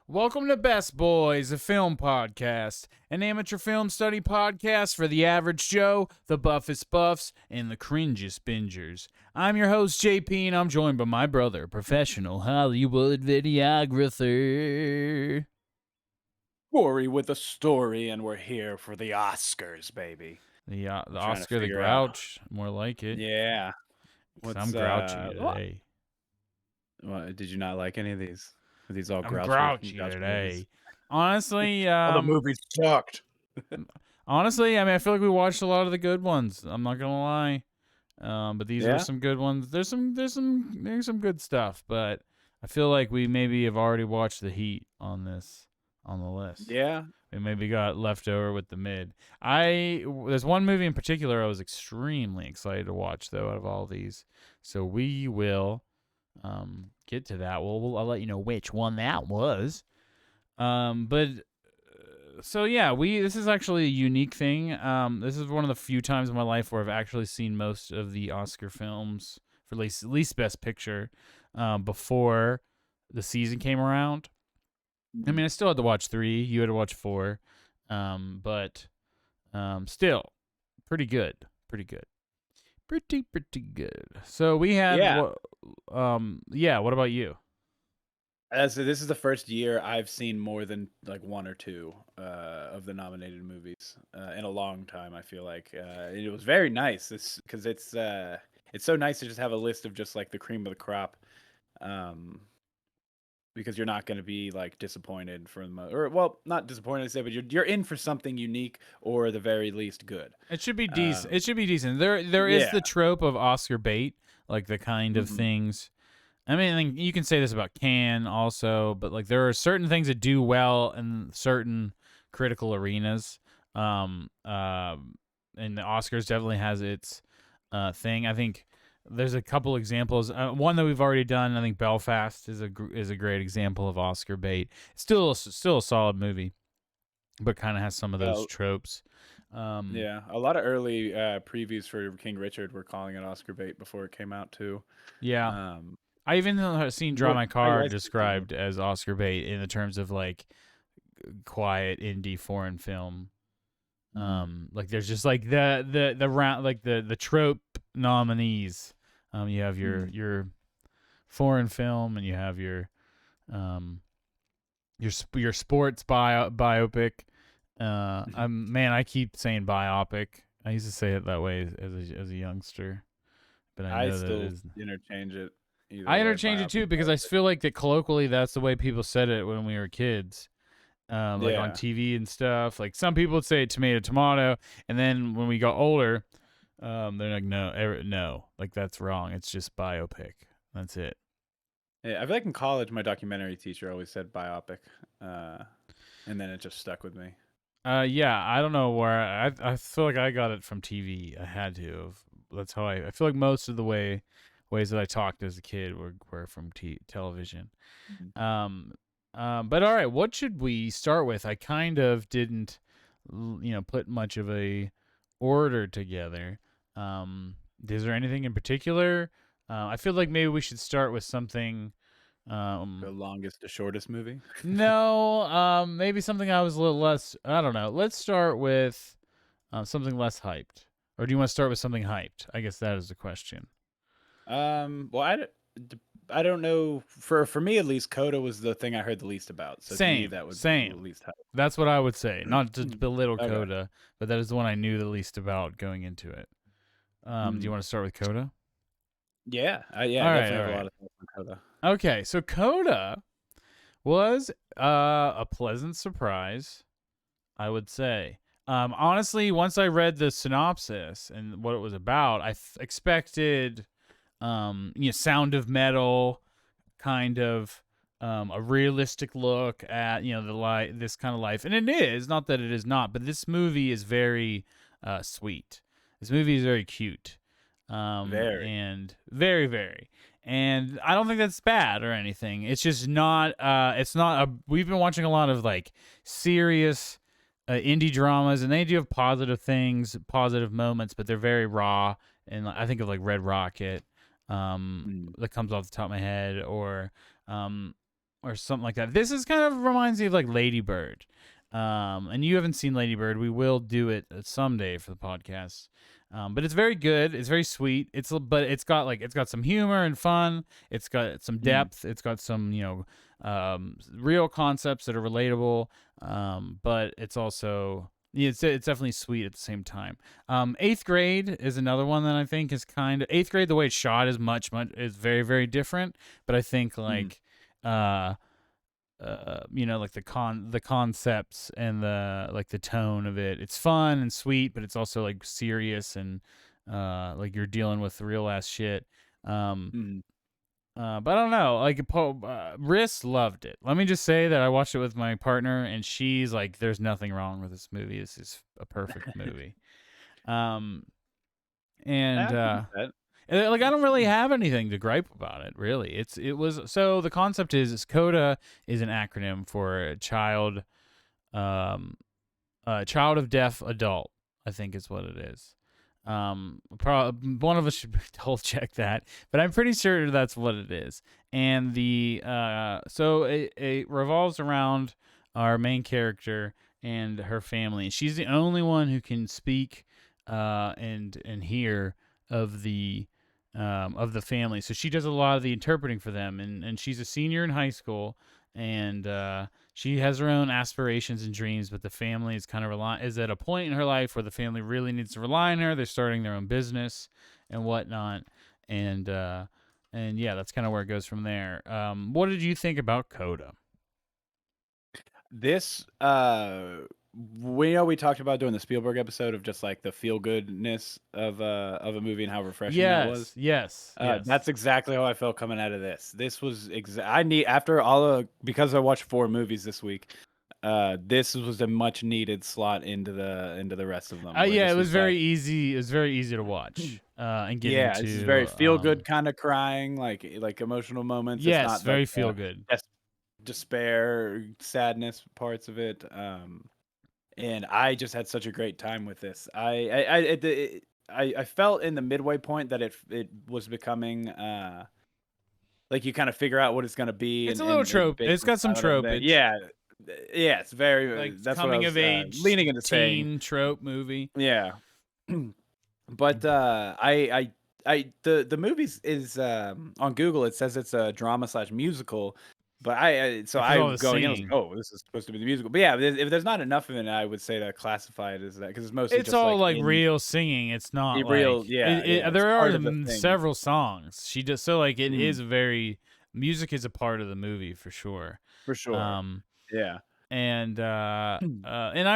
Welcome to Best Boys, a film podcast, an amateur film study podcast for the average Joe, the buffest buffs, and the cringiest bingers. I'm your host, JP, and I'm joined by my brother, professional Hollywood videographer. Kory with a story, and we're here for the Oscars, baby. The trying to Oscar the figure out- Grouch, more like it. Yeah. 'Cause What's I'm grouchy today. Did you not like any of these? Are these all I'm grouchy today. movies? Honestly, All the movies sucked. honestly, I feel like we watched a lot of the good ones. I'm not gonna lie. But these Yeah? are some good ones. There's some good stuff, but I feel like we maybe have already watched the heat on the list. Yeah. We maybe got left over with the mid. There's one movie in particular I was extremely excited to watch though out of all these. So we will get to that. I'll let you know which one that was. So yeah, this is actually a unique thing. This is one of the few times in my life where I've actually seen most of the Oscar films for at least Best Picture before the season came around. I still had to watch 3. You had to watch 4, but still pretty good. Pretty good. So we had, what about you? So this is the first year I've seen more than like 1 or 2 of the nominated movies in a long time. I feel like it was very nice. Because it's so nice to just have a list of just like the cream of the crop, because you're not going to be like disappointed not disappointed to say, but you're in for something unique or at the very least good. It should be decent. It should be decent. There is the trope of Oscar bait, like the kind of things. You can say this about Cannes also, but like there are certain things that do well in certain critical arenas. And the Oscars definitely has its thing. I think there's a couple examples. One that we've already done. I think Belfast is a great example of Oscar bait. It's still a solid movie, but kind of has some of those tropes. Yeah, a lot of early previews for King Richard were calling it Oscar bait before it came out too. Yeah. I even seen Draw My Car described as Oscar bait in the terms of like quiet indie foreign film. Like there's just like the round, like the trope nominees. You have your foreign film, and you have your sports biopic. I keep saying biopic. I used to say it that way as a youngster, but I know still that is interchange it. I interchange it too because I feel like that colloquially that's the way people said it when we were kids, like on TV and stuff. Like some people would say tomato, and then when we got older, they're like no, like that's wrong. It's just biopic. That's it. Yeah, I feel like in college my documentary teacher always said biopic, and then it just stuck with me. Yeah, I don't know where I feel like I got it from TV. I had to. That's how I feel like most of the ways that I talked as a kid were from television. But all right, what should we start with? I kind of didn't, put much of a order together. Is there anything in particular? I feel like maybe we should start with something. The longest to shortest movie? No, maybe something I was a little less. I don't know. Let's start with something less hyped. Or do you want to start with something hyped? I guess that is the question. Well, I don't know. For me, at least, CODA was the thing I heard the least about. So to me, that would be the least hype. That's what I would say. Not to belittle CODA, but that is the one I knew the least about going into it. Do you want to start with CODA? Yeah. Definitely have a lot of thoughts on CODA. Okay, so CODA was a pleasant surprise, I would say. Honestly, once I read the synopsis and what it was about, I expected, Sound of Metal, kind of a realistic look at this kind of life, and it is not that it is not, but this movie is very sweet. This movie is very cute, and very very. And I don't think that's bad or anything. It's just not. We've been watching a lot of like serious indie dramas, and they do have positive things, positive moments, but they're very raw. And I think of like Red Rocket, that comes off the top of my head, or or something like that. This is kind of reminds me of like Lady Bird. And you haven't seen Lady Bird. We will do it someday for the podcast. But it's very good. It's very sweet. But it's got some humor and fun. It's got some Mm. depth. It's got some real concepts that are relatable. But it's also it's definitely sweet at the same time. Eighth Grade is another one that I think is kind of Eighth Grade. The way it's shot is much is very very different. But I think Mm. like like the concepts and the tone of it. It's fun and sweet, but it's also like serious and like you're dealing with real ass shit. Um, Mm. but I don't know. Like Riss loved it. Let me just say that I watched it with my partner, and she's like, "There's nothing wrong with this movie. This is a perfect movie." Um, and I can get that. like I don't really Mm. have anything to gripe about it. Really, it was so the concept is CODA is an acronym for um, child of deaf adult. I think is what it is. One of us should double check that, but I'm pretty sure that's what it is. And so it revolves around our main character and her family. She's the only one who can speak and hear of the family. So she does a lot of the interpreting for them, and she's a senior in high school, and she has her own aspirations and dreams, but the family is kind of is at a point in her life where the family really needs to rely on her. They're starting their own business and whatnot, and yeah, that's kind of where it goes from there. What did you think about Coda? This we talked about doing the Spielberg episode of just like the feel goodness of a movie and how refreshing that Yes, was. yes, That's yes. exactly how I felt coming out of this. This was I need after all of because I watched 4 movies this week. This was a much needed slot into the rest of them where Yeah, it this was was like very easy. It was very easy to watch and get yeah, this is very into. feel good kind of crying like emotional moments. It's Yes, not like very feel good. despair, sadness parts of it. And I just had such a great time with this. I felt in the midway point that it was becoming like you kind of figure out what it's gonna be It's a little and trope. based It's on the got some style and everything. tropage, Yeah, yeah, it's very. like That's what I coming was of age leaning into saying. teen trope movie. Yeah, but the movies is on Google. It says it's a drama slash musical. But so Because I all the going in, I was like, singing. oh, this is supposed to be the musical. But yeah, if there's not enough of it, I would say to classify it as that because it's mostly It's just all like like in real singing. It's not like real. Yeah, yeah, it's there are part of the thing several songs. She does so like it Mhm, is very music is a part of the movie for sure. for sure. Um, Yeah. and I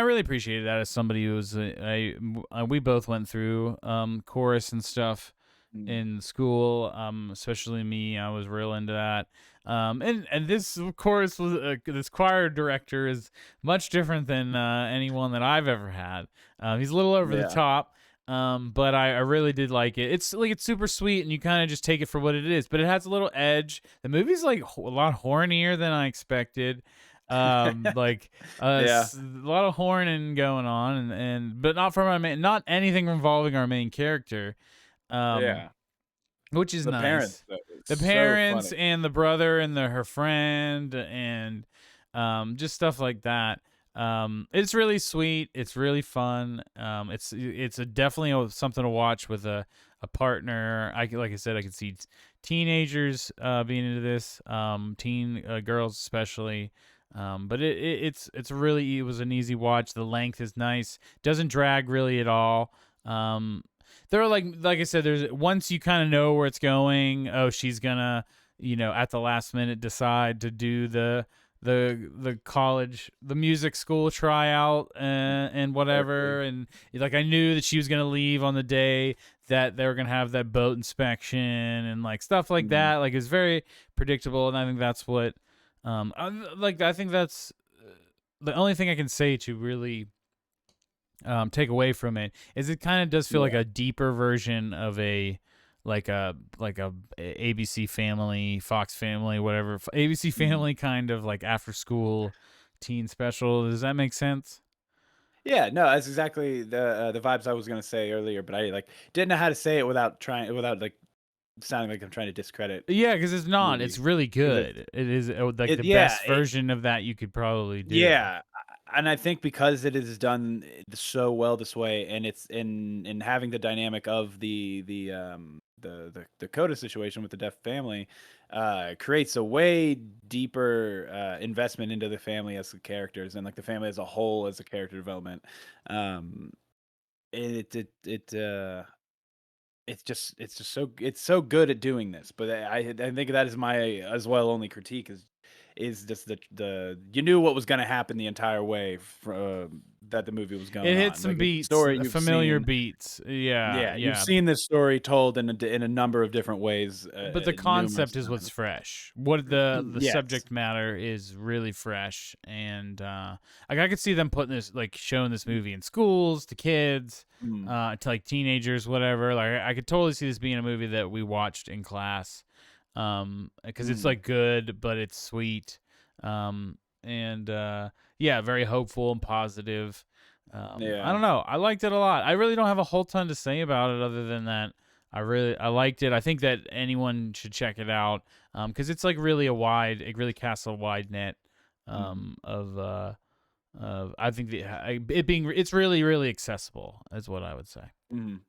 really appreciated that as somebody who was we both went through chorus and stuff Mm, in school, especially me. I was real into that. And this, of course, was this choir director is much different than anyone that I've ever had. He's a little over the yeah. top, but I really did like it. It's super sweet, and you kind of just take it for what it is. But it has a little edge. The movie's like a lot hornier than I expected. Like Yeah, a lot of horning going on, and but not from not anything involving our main character. Um, yeah. which is The parents, nice. though, The it's so parents funny. and the brother and her friend and just stuff like that. It's really sweet. It's really fun. It's definitely something to watch with a partner. Like I said, I could see teenagers being into this, teen girls especially. But it was an easy watch. The length is nice. Doesn't drag really at all. There are like I said, there's once you kind of know where it's going. Oh, she's gonna at the last minute decide to do the music school tryout and Exactly. whatever, and like I knew that she was gonna leave on the day that they were gonna have that boat inspection and like stuff like Mhm. that. Like it's very predictable, and I think that's what I think that's the only thing I can say to really take away from it is it kind of does feel like Yeah. a deeper version of a like a ABC Family, Fox Family, whatever ABC Mhm. Family kind of like after school teen special. Does that make sense? Yeah, no, that's exactly the vibes I was gonna say earlier, but I, like, didn't know how to say it without trying without, like, sounding like I'm trying to discredit Yeah, because it's not. It's movie really 'cause it's good. It is like it the yeah, best version of that you could probably do. yeah, and I think because it is done so well this way, and it's in having the dynamic of the CODA situation with the deaf family, creates a way deeper investment into the family as the characters and like the family as a whole as a character development. Um, it it's so good at doing this, but I think that is my as well only critique is just the you knew what was going to happen the entire way from that the movie was It going hit on. some Like it's a beats, story you've familiar seen. beats. Yeah, Yeah, you've yeah. seen this story told in a number of different ways But the numerous concept is what's times. fresh. What the Yes. subject matter is really fresh, and like I could see them putting this, like showing this movie in schools to kids, Mm, to like teenagers, whatever. Like I could totally see this being a movie that we watched in class, because it's mm, like good, but it's sweet, and yeah, very hopeful and positive. I yeah. don't know. I liked it a lot. I really don't have a whole ton to say about it other than that I liked it. I think that anyone should check it out, because it's like really it really casts a wide net, Mm, of I think it's really accessible is what I would say. mm.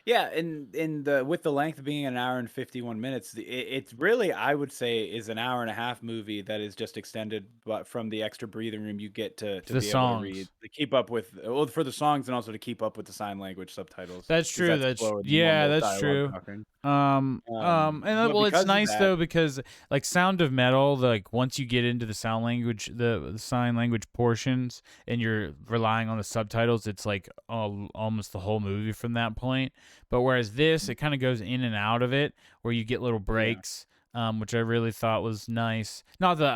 Yeah, and in the with the length being an hour and 51 minutes, it's really I would say is an hour and a half movie that is just extended, but from the extra breathing room you get to The be able to read, songs. to keep up with well for the songs and also to keep up with the sign language subtitles That's because true. that's That's slower than yeah. normal That's dialogue true. talking. And But well, it's because of nice that, though because like Sound of Metal, like once you get into the sound language, the sign language portions, and you're relying on the subtitles, it's like almost the whole movie from that point. But whereas this, it kind of goes in and out of it, where you get little yeah, breaks, which I really thought was nice. Not that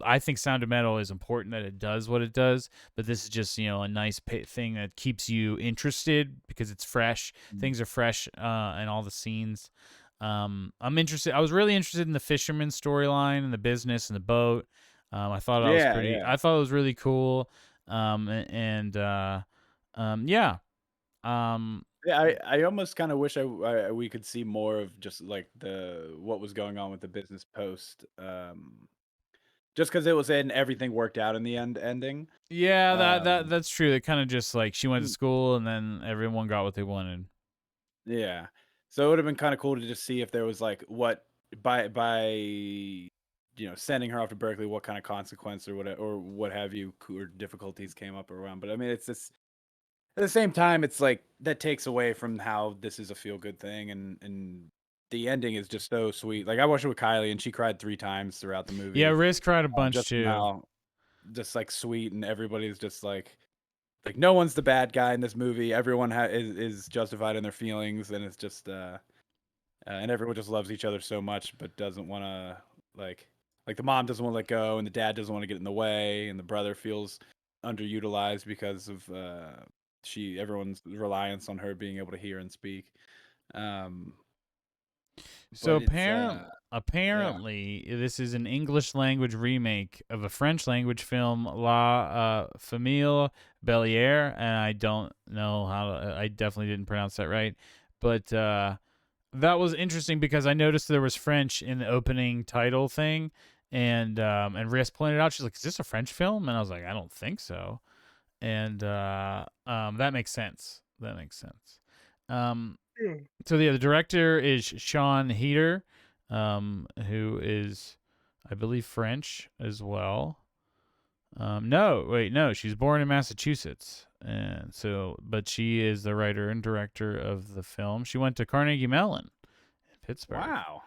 I think Sound of Metal is important that it does what it does, but this is just a nice thing that keeps you interested because it's fresh. mm, Things are fresh, in all the scenes. I'm interested. I was really interested in the fisherman storyline and the business and the boat. I thought that was yeah, pretty. yeah. I thought it was really cool. And yeah. Um, Yeah, I almost kind of wish we could see more of just like the what was going on with the business post, just because it was in everything worked out in the ending. yeah, Um, that's true. It kind of just like she went to school and then everyone got what they wanted. Yeah. So it would have been kinda cool to just see if there was, like, what sending her off to Berkeley, what kinda consequence or what have you, or difficulties came up around, but, I mean, it's just at the same time, it's like, that takes away from how this is a feel-good thing, and the ending is just so sweet. Like, I watched it with Kylie, and she cried 3 times throughout the Yeah, movie, Riz cried a bunch just from too. how just, like, sweet, and everybody's just like, no one's the bad guy in this movie, everyone is justified in their feelings, and it's just, and everyone just loves each other so much, but doesn't want to like the mom doesn't want to let go, and the dad doesn't want to get in the way, and the brother feels underutilized because of she everyone's reliance on her being able to hear and speak. Um, So but it's yeah, apparently, this is an English language remake of a French language film, La Famille Belliere, and I don't know how to, I definitely didn't pronounce that right, but that was interesting because I noticed there was French in the opening title thing, and Riss pointed out, she's like, "Is this a French film?" And I was like, "I don't think so," and that makes sense. That makes sense. Um, so the director is Sean Heder, who is, I believe, French as well. No, wait, no, she's born in Massachusetts, and so, but she is the writer and director of the film. She went to Carnegie Mellon in Pittsburgh. wow,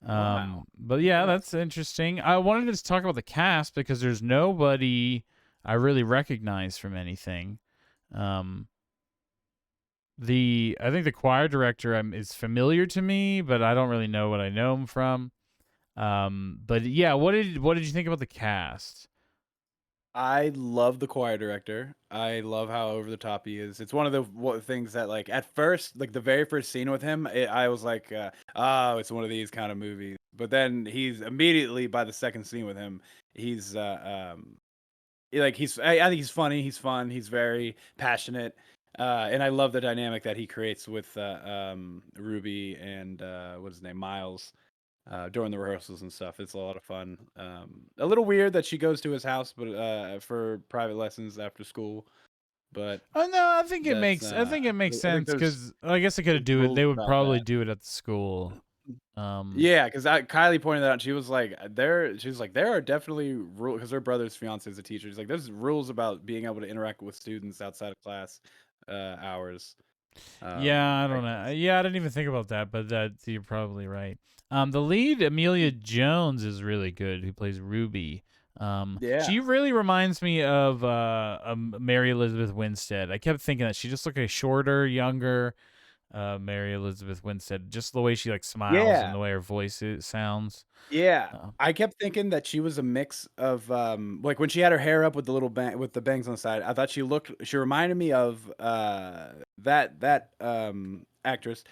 wow, But yeah, okay. that's interesting. I wanted to talk about the cast because there's nobody I really recognize from anything. Um, I think the choir director is familiar to me, but I don't really know what I know him from. But yeah, what did you think about the cast? I love the choir director. I love how over the top he is. It's one of the things that, like, at first, like the very first scene with him, I was like, "Oh, it's one of these kind of movies." But then he's immediately by the second scene with him, he's like he's I think he's funny. He's fun. He's very passionate. And I love the dynamic that he creates with Ruby and what's his name, Miles, during the rehearsals and stuff. It's a lot of fun. A little weird that she goes to his house, but for private lessons after school. But Oh no, I think it that's makes I think it makes I think sense there's because I guess they could do it. rules They would about probably that. do it at the school. Um, Yeah, because Kylie pointed that out. She was like, there are definitely rules because her brother's fiance is a teacher. She's like, there's rules about being able to interact with students outside of class hours. yeah, I I don't know. guess. Yeah, I didn't even think about that, but that you're probably right. The lead Amelia Jones is really good, who plays Ruby. Yeah. She really reminds me of Mary Elizabeth Winstead. I kept thinking that she just looked like a shorter, younger Mary Elizabeth Winstead. Just the way she like smiles and Yeah. the way her sounds. Yeah. Uh, I kept thinking that she was a mix of, like, when she had her hair up with the little with the bangs on the side, I thought she reminded me of, that actress,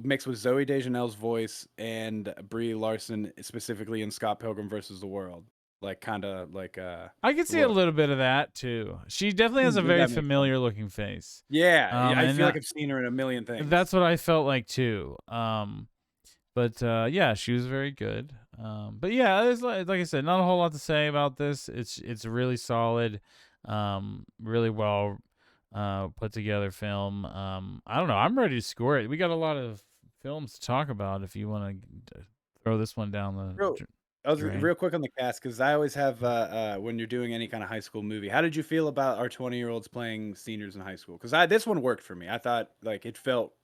mixed with Zoe Deschanel's voice and Brie Larson, specifically in Scott Pilgrim versus the World. Like, kinda like, I could see a look. little bit of that too. She definitely has a Maybe very that makes sense. familiar looking face. Yeah, I And feel like I've seen her in a million things. that's what I felt like too. But yeah, she was very good. But yeah, there's like I said, not a whole lot to say about this. It's really solid, really well put together film. I don't know. I'm ready to score it. We got a lot of films to talk about. If you want to throw this one down the Real I was drain. real quick on the cast because I always have, when you're doing any kind of high school movie, how did you feel about our 20-year-olds playing seniors in high school? Because this one worked for me. I thought, like, it felt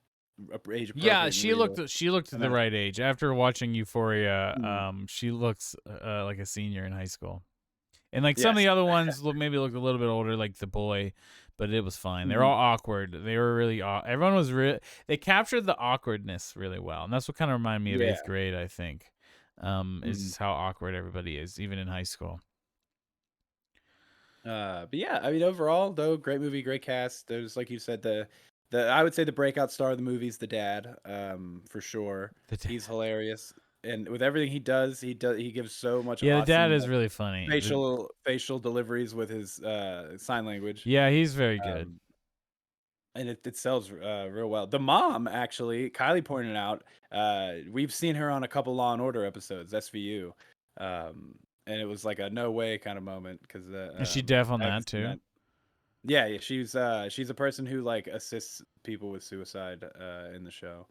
age Yeah, appropriate and real, she looked and the that's right age. After watching Euphoria, mhm. she looks like a senior in high school. And like some of Yes. the other ones maybe looked a little bit older, like the boy, but it was fine. They're Mhm. all awkward. They were really everyone was real. They captured the awkwardness really well, and that's what kind of reminded me of Yeah. eighth grade. I think is Mhm. just how awkward everybody is, even in high school. But yeah, I mean, overall, though, great movie, great cast. There's, like you said, the I would say the breakout star of the movie is the dad, for sure. The He's hilarious, and with everything he gives so much yeah, the dad awesome, is like, really funny. facial deliveries with his sign language. Yeah, he's very good. Um, and it sells real well. The mom, actually, Kylie pointed out, we've seen her on a couple Law and Order episodes, SVU, and it was like a no way kind of moment because Is she deaf on I that haven't seen too? that. Yeah, yeah, she's a person who like assists people with suicide in the show,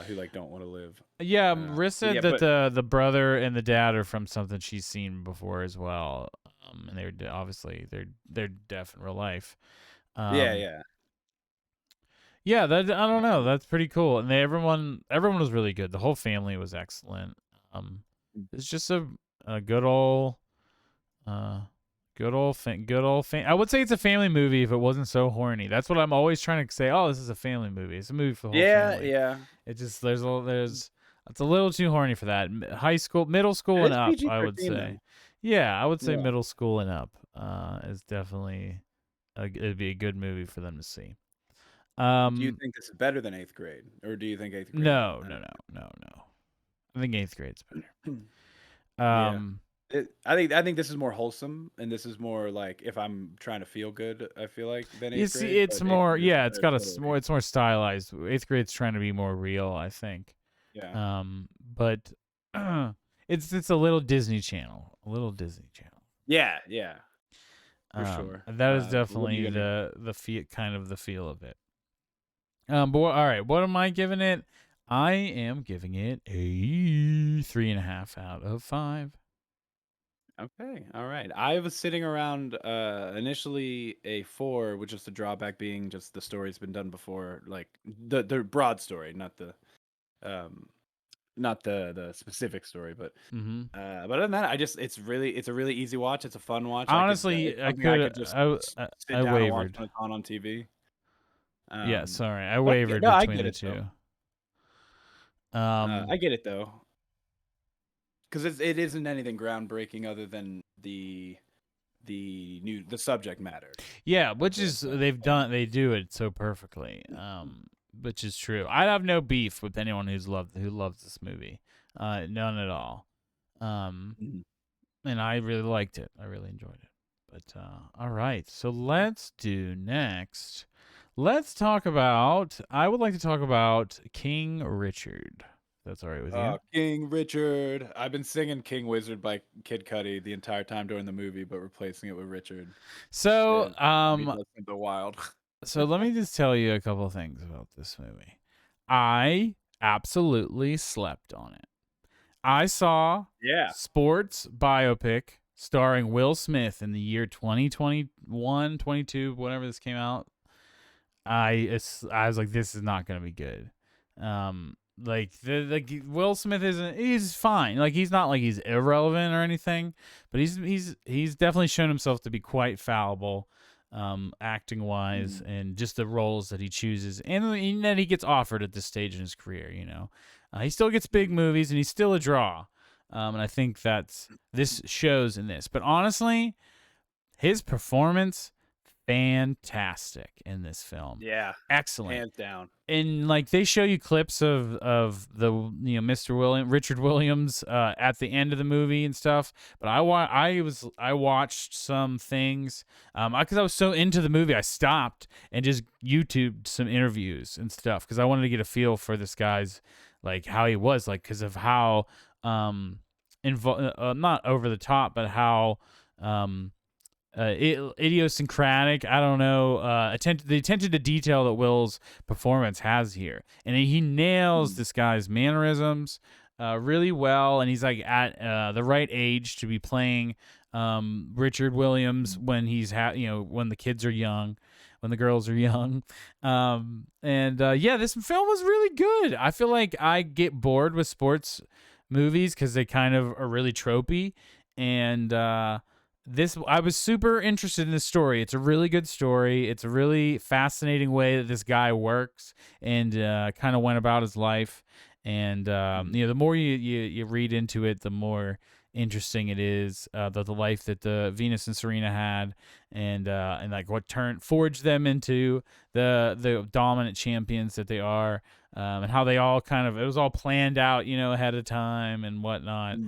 who like don't want to live. Yeah, Riss But said yeah, that but the brother and the dad are from something she's seen before as well. And obviously they're deaf in real life. yeah, Um, yeah. yeah, that I don't know. Um, That's pretty cool. And everyone was really good. The whole family was excellent. Um, it's just a uh good old I would say it's a family movie if it wasn't so horny. That's what I'm always trying to say. Oh, this is a family movie. It's a movie for the whole yeah, family. yeah. It just there's it's a little too horny for that. High school, middle school It and is up, I would PG-13 say. though. Yeah, I would say Yeah. middle school and up is definitely it'd be a good movie for them to see. Do you Um, think this is better than eighth grade, or do you think eighth grade is no, no, better? no, no, no. I think eighth grade's better. Yeah. Um, I think this is more wholesome, and this is more like if I'm trying to feel good, I feel like than you eighth see, grade, it's but eighth more, grade is yeah, it's better got totally. it's more stylized. Eighth grade's trying to be more real, I think. Yeah. But it's a little Disney Channel, a little Disney Channel. Yeah, yeah, for sure. And that is What are you definitely gonna the feel, kind of the feel of it. But all right, what am I giving it? I am giving it a 3.5 out of 5. Okay, all right. I was sitting around initially a 4, which is the drawback being just the story's been done before, like the broad story, um not the specific story, Mm-hmm. but other than that, it's a really easy watch. It's a fun watch. It's Honestly, something I could just sit I down and watch wavered. when it's on TV. Yeah, Um, sorry, I but wavered no, I between get the it though. two. Um, I get it though, because it isn't anything groundbreaking other than the subject matter yeah, of which the is of the thing. they do it so perfectly. Which is true. I have no beef with anyone who loves this movie. None at all. Um, Mhm. and I really liked it. I really enjoyed it. But all right, so let's do next. let's talk about. I would like to talk about King Richard. That's all right with you. Oh, King Richard. I've been singing King Wizard by Kid Cudi the entire time during the movie, but replacing it with Richard. So, And it does seem so wild. so let me just tell you a couple of things about this movie. I absolutely slept on it. I saw Yeah. sports biopic starring Will Smith in the year 2021, 22, whenever this came out. I was like, this is not gonna be good. Like the Will Smith he's fine. Like he's not like he's irrelevant or anything, but he's definitely shown himself to be quite fallible, acting wise, and just the roles that he chooses and that he gets offered at this stage in his career. He still gets big movies and he's still a draw. And I think this shows in this. But honestly, his performance fantastic in this film. Yeah. Excellent. Hands down. And like they show you clips of the Mr. Richard Williams at the end of the movie and stuff. But I watched some things because I was so into the movie I stopped and just YouTubed some interviews and stuff because I wanted to get a feel for this guy's like how he was like because of how not over the top but how idiosyncratic. I don't know. The attention to detail that Will's performance has here, and he nails this guy's mannerisms really well. And he's like at the right age to be playing Richard Williams when he's when the kids are young, when the girls are young. This film was really good. I feel like I get bored with sports movies because they kind of are really tropey, and I was super interested in this story. It's a really good story. It's a really fascinating way that this guy works and kind of went about his life. And the more you read into it, the more interesting it is. The life that the Venus and Serena had, and like what forged them into the dominant champions that they are. And how they all it was all planned out, ahead of time and whatnot.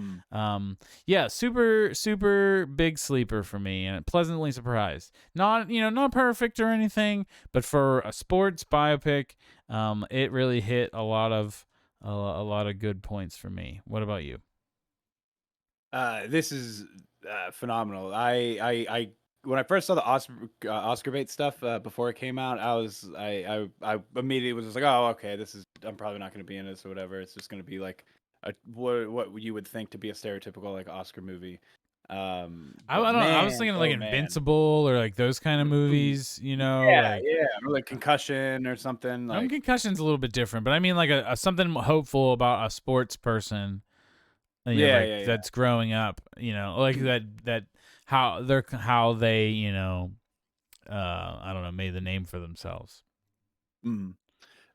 Super, super big sleeper for me and pleasantly surprised. Not perfect or anything, but for a sports biopic, it really hit a lot of good points for me. What about you? This is phenomenal. I when I first saw the Oscar bait stuff before it came out, I immediately was just like, oh, okay, I'm probably not going to be in this or whatever. It's just going to be like what you would think to be a stereotypical like Oscar movie. I But don't know. I was man, thinking like oh man, Invincible or like those kind of movies. yeah, Like yeah, or like Concussion or something like. Concussion's a little bit different, but I mean like a something hopeful about a sports person. Yeah, Like yeah, yeah. that's growing up. Like that how they I don't know, made the name for themselves. Mm.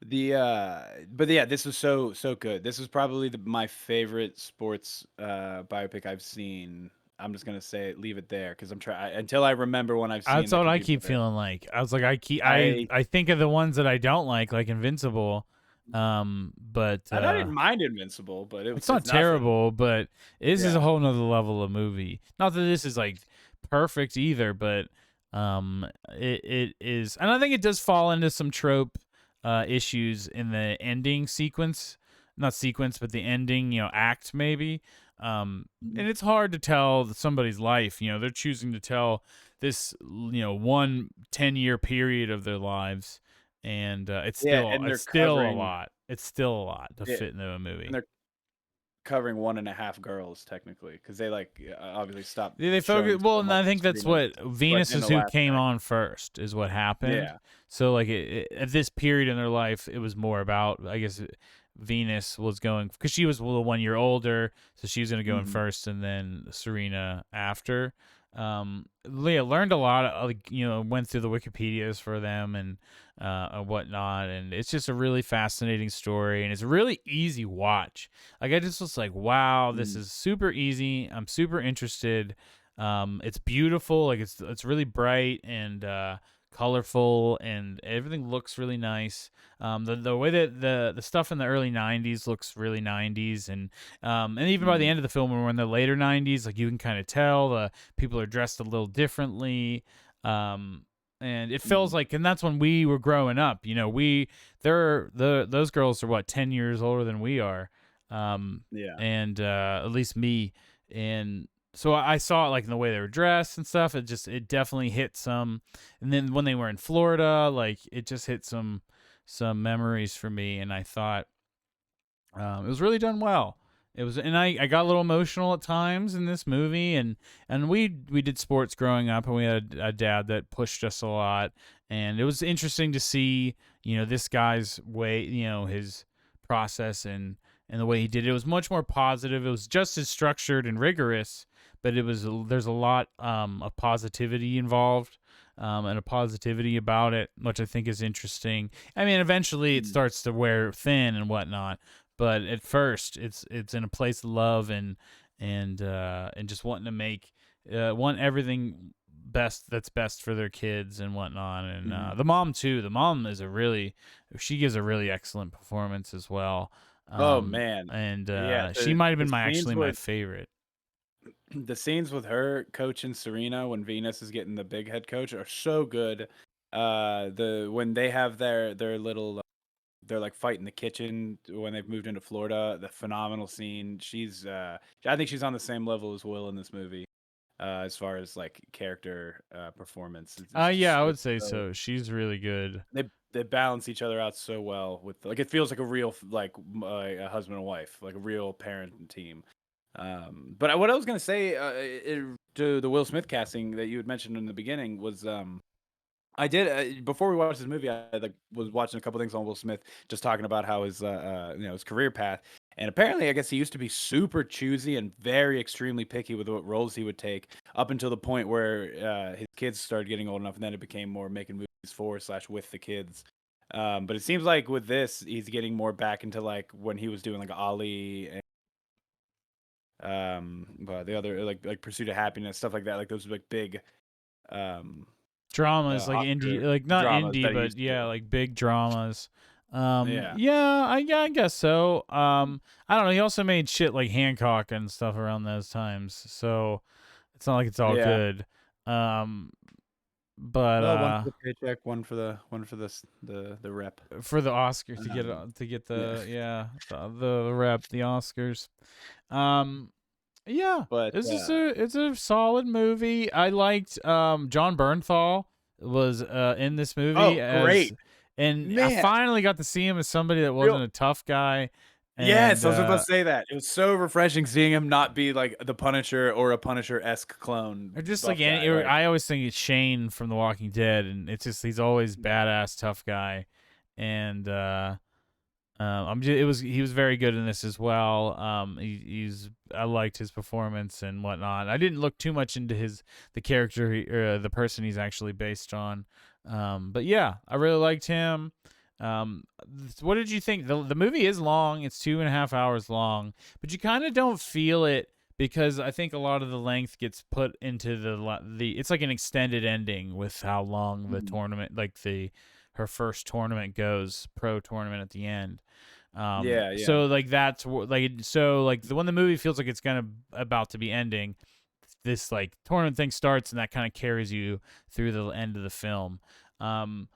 But yeah, this was so good. This was probably my favorite sports biopic I've seen. I'm just gonna leave it there because I'm trying until I remember when I've seen That's the what I complete keep better. feeling like. I was like, I I think of the ones that I don't like Invincible. But and I didn't mind Invincible, but it's not it's nothing. terrible. But this is a Yeah. whole nother level of movie. Not that this is like perfect either, but it is, and I think it does fall into some trope issues in the ending sequence, not sequence, but the ending, act maybe. And it's hard to tell somebody's life. They're choosing to tell this, 1 10-year period of their lives, and Yeah, and it's they're still a covering lot. It's still a lot to yeah, fit into a and movie. they're covering 1.5 girls technically because they like obviously stopped They showing focus well, so and much I of think that's Serena, what but Venus in is the who last came act, on first, is what happened. yeah. So like at this period in their life, it was more about, I guess, Venus was going because she was 1 year older, so she was going to go in Mhm. first, and then Serena after. Leah learned a lot. Like, went through the Wikipedias for them and whatnot, and it's just a really fascinating story, and it's a really easy watch. Like I just was like, wow, this Mm. is super easy. I'm super interested. It's beautiful. Like it's really bright and colorful, and everything looks really nice. The way that the stuff in the early '90s looks really '90s, and even by the Mhm. end of the film, when we're in the later 90s, like you can kind of tell the people are dressed a little differently. Um, And it feels Mhm. like, and that's when we were growing up. Those girls are what, 10 years older than we are, um, Yeah. and at least me. And so I saw it like in the way they were dressed and stuff. It definitely hit some. And then when they were in Florida, like it just hit some memories for me. And I thought it was really done well. It was, and I got a little emotional at times in this movie, and we did sports growing up, and we had a dad that pushed us a lot, and it was interesting to see, this guy's way, his process and the way he did it. It was much more positive. It was just as structured and rigorous, but there's a lot of positivity involved. And a positivity about it, which I think is interesting. I mean, eventually it Mm. starts to wear thin and whatnot, but at first it's in a place of love and just wanting to want everything that's best for their kids and whatnot. And Mhm. the mom too. The mom she gives a really excellent performance as well. Oh, man. And Yeah, she might have the been scenes actually my with favorite. the scenes with her coaching Serena when Venus is getting the big head coach are so good. When they have their little they're like fighting the kitchen when they've moved into Florida, the phenomenal scene. I think she's on the same level as Will in this movie, as far as like character performance. It's Yeah, just I would it's say so so. She's really good. they balance each other out so well with like it feels like a real a husband and wife, like a real parent and team. But what I was gonna say to the Will Smith casting that you had mentioned in the beginning was I did before we watched this movie. I like was watching a couple things on Will Smith, just talking about how his career path. And apparently, I guess he used to be super choosy and very extremely picky with what roles he would take, up until the point where his kids started getting old enough, and then it became more making movies for/with the kids. But it seems like with this, he's getting more back into like when he was doing like Ali and but the other like Pursuit of Happiness, stuff like that, like those like big um Dramas like indie, Oscar like not dramas indie, that he but used to do. yeah, like big dramas. Yeah. Yeah, I guess so. I don't know. He also made shit like Hancock and stuff around those times, so it's not like it's all Yeah. good. Um, but Well, one for the paycheck, one for the rep. for the Oscar Um, to get yeah. the rep, the Oscars. Um, yeah, But it's a solid movie. I liked John Bernthal was in this movie oh, as, great. and I Man, finally got to see him as somebody that real wasn't a tough guy, yes, and I was about to say that. It was so refreshing seeing him not be like the Punisher or a Punisher-esque clone or just like buff guy. Like, I always think it's Shane from The Walking Dead, and it's just he's always badass tough guy, and he was very good in this as well. I liked his performance and whatnot. I didn't look too much into the character the person he's actually based on. But yeah, I really liked him. What did you think? The movie is long. It's 2.5 hours long, but you kind of don't feel it because I think a lot of the length gets put into the. It's like an extended ending with how long the mhm. tournament, like her first tournament goes, pro tournament at the end. Yeah, yeah. So like when the movie feels like it's gonna about to be ending, this like tournament thing starts and that kind of carries you through the end of the film. Um,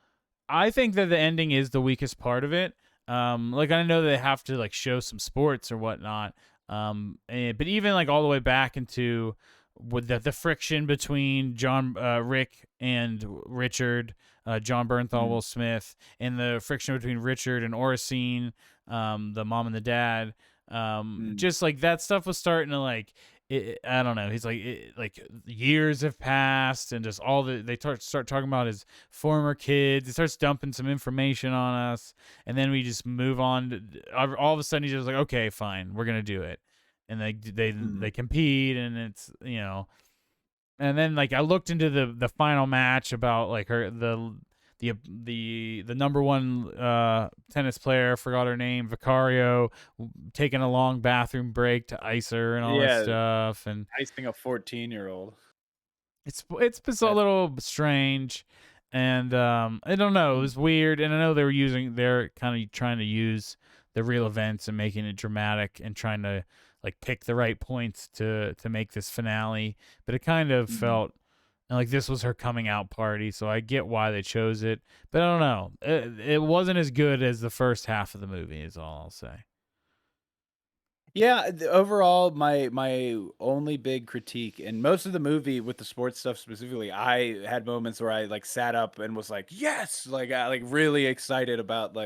I think that the ending is the weakest part of it. Like I know they have to like show some sports or whatnot. But even like all the way back into with the friction between Rick and Richard, John Bernthal, Mhm, Will Smith, and the friction between Richard and Oracene, the mom and the dad. mhm, Just like that stuff was starting to like I don't know. He's like like years have passed, and just they start talking about his former kids. He starts dumping some information on us, and then we just move on. All of a sudden, he's just like, "Okay, fine, we're gonna do it," and mhm. they compete, and it's and then like I looked into the final match about like the number one tennis player, forgot her name, Vicario, taking a long bathroom break to ice her and all this Yeah, stuff, and icing a 14-year-old. it's a That's little strange, and I don't know, it mm, was weird, and I know they're kind of trying to use the real events and making it dramatic and trying to like pick the right points to make this finale, but it kind of mhm. felt and like this was her coming out party, so I get why they chose it, but I don't know. It wasn't as good as the first half of the movie. Is all I'll say. Yeah, overall, my only big critique, and most of the movie with the sports stuff specifically, I had moments where I like sat up and was like, "Yes!" Like really excited about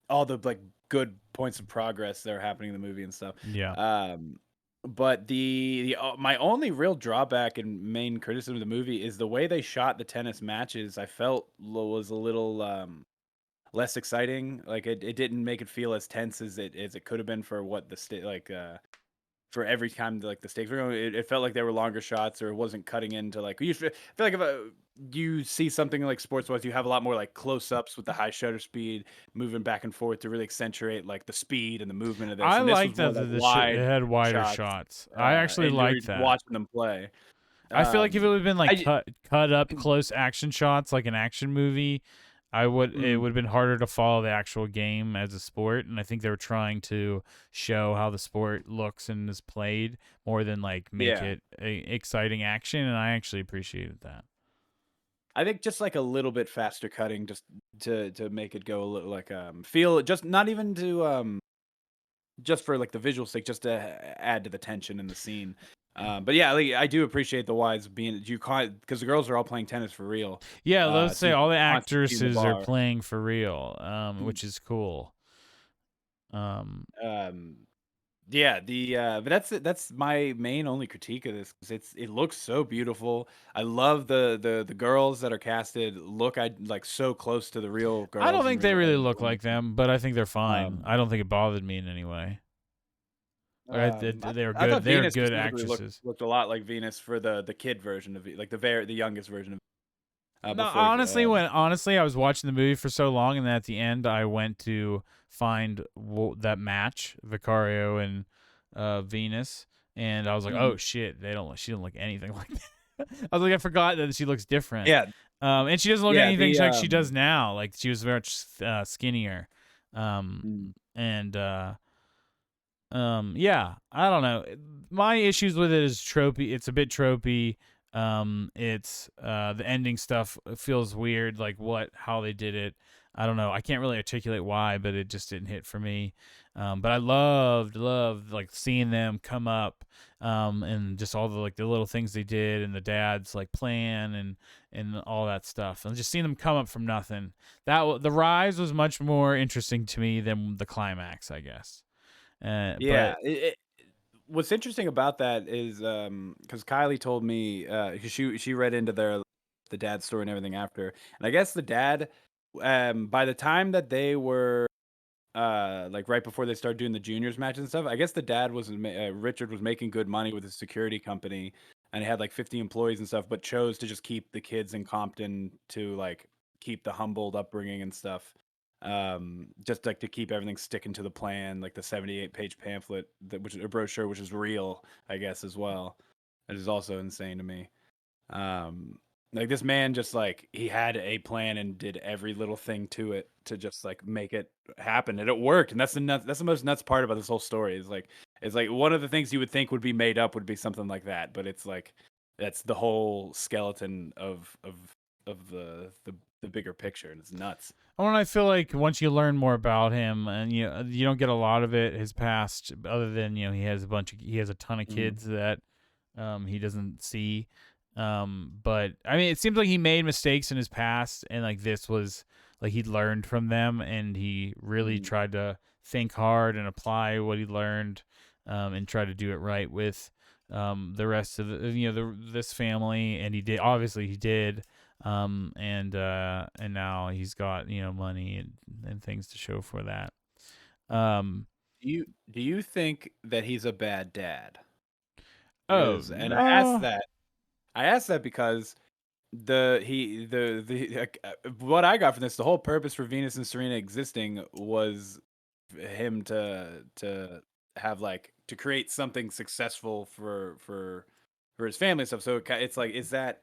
all the like good points of progress that are happening in the movie and stuff. Yeah, Um, but my only real drawback and main criticism of the movie is the way they shot the tennis matches. I felt was a little less exciting. Like it didn't make it feel as tense as it could have been for what the state for every time like the stakes were going. It felt like they were longer shots, or it wasn't cutting into like you feel like if you see something like sports wise, you have a lot more like close ups with the high shutter speed, moving back and forth to really accentuate like the speed and the movement of this. I And this was like more that like it wide had wider shots, shots. I actually and you're like that. watching them play. I feel like if it Um, would have been like I cut up close action shots like an action movie, it mm, would have been harder to follow the actual game as a sport, and I think they were trying to show how the sport looks and is played more than like make yeah. it exciting action, and I actually appreciated that. I think just like a little bit faster cutting, just to make it go a little like feel just not even to just for like the visual sake, just to add to the tension in the scene. But yeah, like, I do appreciate the wides being you can't because the girls are all playing tennis for real. Yeah, let's So say you all the constantly see the actresses are bar. playing for real, Mm. which is cool. Um, Um, yeah, but that's my main only critique of this 'cause it looks so beautiful. I love the girls that are casted look like so close to the real I don't girls in think they real really life. look like them, but I think they're fine. Um, I don't think it bothered me in any way. They're I good. thought They're Venus good specifically actresses. looked a lot like Venus for the kid version of like the youngest version of No, before. honestly, I was watching the movie for so long, and then at the end, I went to find that match, Vicario and Venus, and I was like, oh Mhm. shit, she don't look anything like that. I was like, I forgot that she looks different. Yeah, And she doesn't look yeah, anything like she does now. Like she was very much skinnier. Um, mm, and yeah, I don't know. My issues with it is tropey. It's a bit tropey. It's the ending stuff feels weird, like how they did it. I don't know. I can't really articulate why, but it just didn't hit for me. But I loved like seeing them come up, and just all the like the little things they did, and the dad's like plan and all that stuff, and just seeing them come up from nothing. The rise was much more interesting to me than the climax, I guess. yeah. But What's interesting about that is because Kylie told me 'cause she read into the dad's story and everything after, and I guess the dad by the time that they were like right before they started doing the juniors matches and stuff, I guess the dad was Richard was making good money with his security company, and he had like 50 employees and stuff, but chose to just keep the kids in Compton to like keep the Humboldt upbringing and stuff. Just like to keep everything sticking to the plan, like the 78-page pamphlet which a brochure, which is real, I guess, as well. It is also insane to me. Um, like this man just like he had a plan and did every little thing to it to just like make it happen, and it worked. And that's the most nuts part about this whole story is like it's like one of the things you would think would be made up would be something like that, but it's like that's the whole skeleton of the bigger picture, and it's nuts. I feel like once you learn more about him, and you don't get a lot of it, his past, other than he has a ton of Mhm. kids that he doesn't see. But I mean, it seems like he made mistakes in his past, and like this was like he learned from them, and he really Mhm. tried to think hard and apply what he learned, and try to do it right with the rest of this family, and he did. Obviously, he did. And now he's got money and things to show for that. Um, Do you think that he's a bad dad? oh, Because and I asked that because what I got from this, the whole purpose for Venus and Serena existing was him to have like to create something successful for his family and stuff. So it's like, is that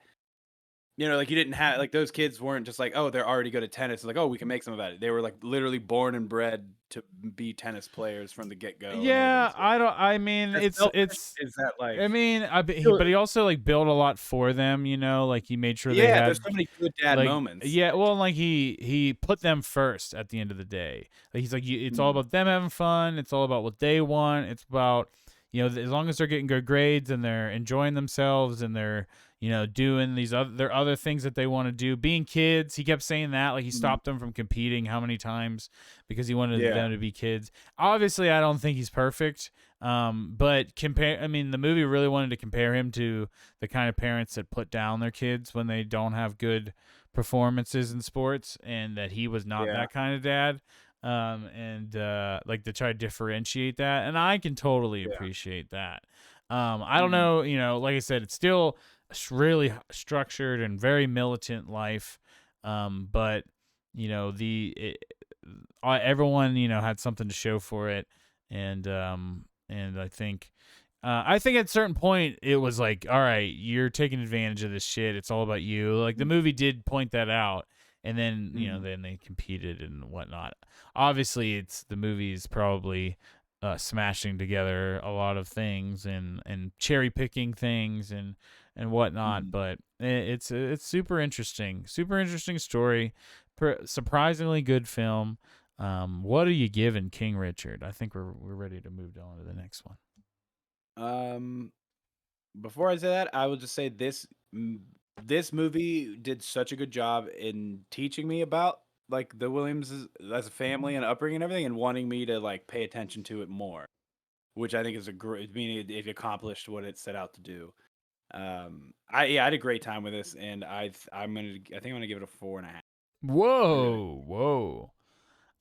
You know, like, you didn't have like, those kids weren't just like, "Oh, they're already good at tennis." It's like, "Oh, we can make some of it." They were, like, literally born and bred to be tennis players from the get-go and everything, Yeah, so I don't. I mean, is it selfish? Is that, I like mean, feel but he also like built a lot for them. Like he made sure they yeah, there's had so many good dad like moments, yeah. like Well, like he put them first at the end of the day. Like he's like, it's all Mhm. about them having fun. It's all about what they want. It's about as long as they're getting good grades and they're enjoying themselves and they're doing their other things that they want to do. Being kids, he kept saying that. Like he Mhm. stopped them from competing how many times because he wanted Yeah, them to be kids. Obviously, I don't think he's perfect. But I mean, the movie really wanted to compare him to the kind of parents that put down their kids when they don't have good performances in sports, and that he was not yeah, that kind of dad. And like to try to differentiate that, and I can totally yeah. appreciate that. I don't Mhm. know, like I said, it's still really structured and very militant life. But everyone had something to show for it, and I think at a certain point it was like, all right, you're taking advantage of this shit. It's all about you. Like the Mhm. movie did point that out, and then Mhm. then they competed and whatnot. Obviously, it's the movie's probably smashing together a lot of things and cherry picking things and whatnot. Mhm. But it's super interesting story, surprisingly good film. What are you giving King Richard? I think we're ready to move on to the next one. Um, Before I say that, I will just say this movie did such a good job in teaching me about, like, the Williamses as a family and upbringing and everything, and wanting me to, like, pay attention to it more, which I think is a great I mean, it accomplished what it set out to do. I had a great time with this, and I think I'm gonna give it a 4.5. I really Whoa.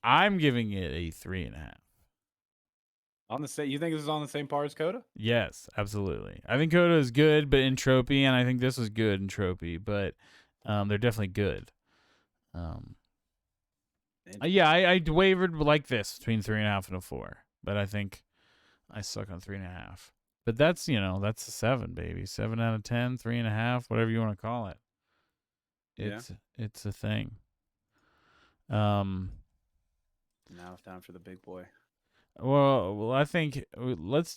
I'm giving it a 3.5. on the same you think this is on the same par as CODA? Yes, absolutely. I think Coda is good, but in tropey, and I think this was good in tropey, but they're definitely good. Um, yeah, Interesting. I wavered like this between 3.5 and a 4, but I think I stuck on 3.5. But that's a 7, baby. 7 out of 10, 3.5, whatever you want to call it. Yeah. It's a thing. Um, Now it's time for the big boy. well, I think let's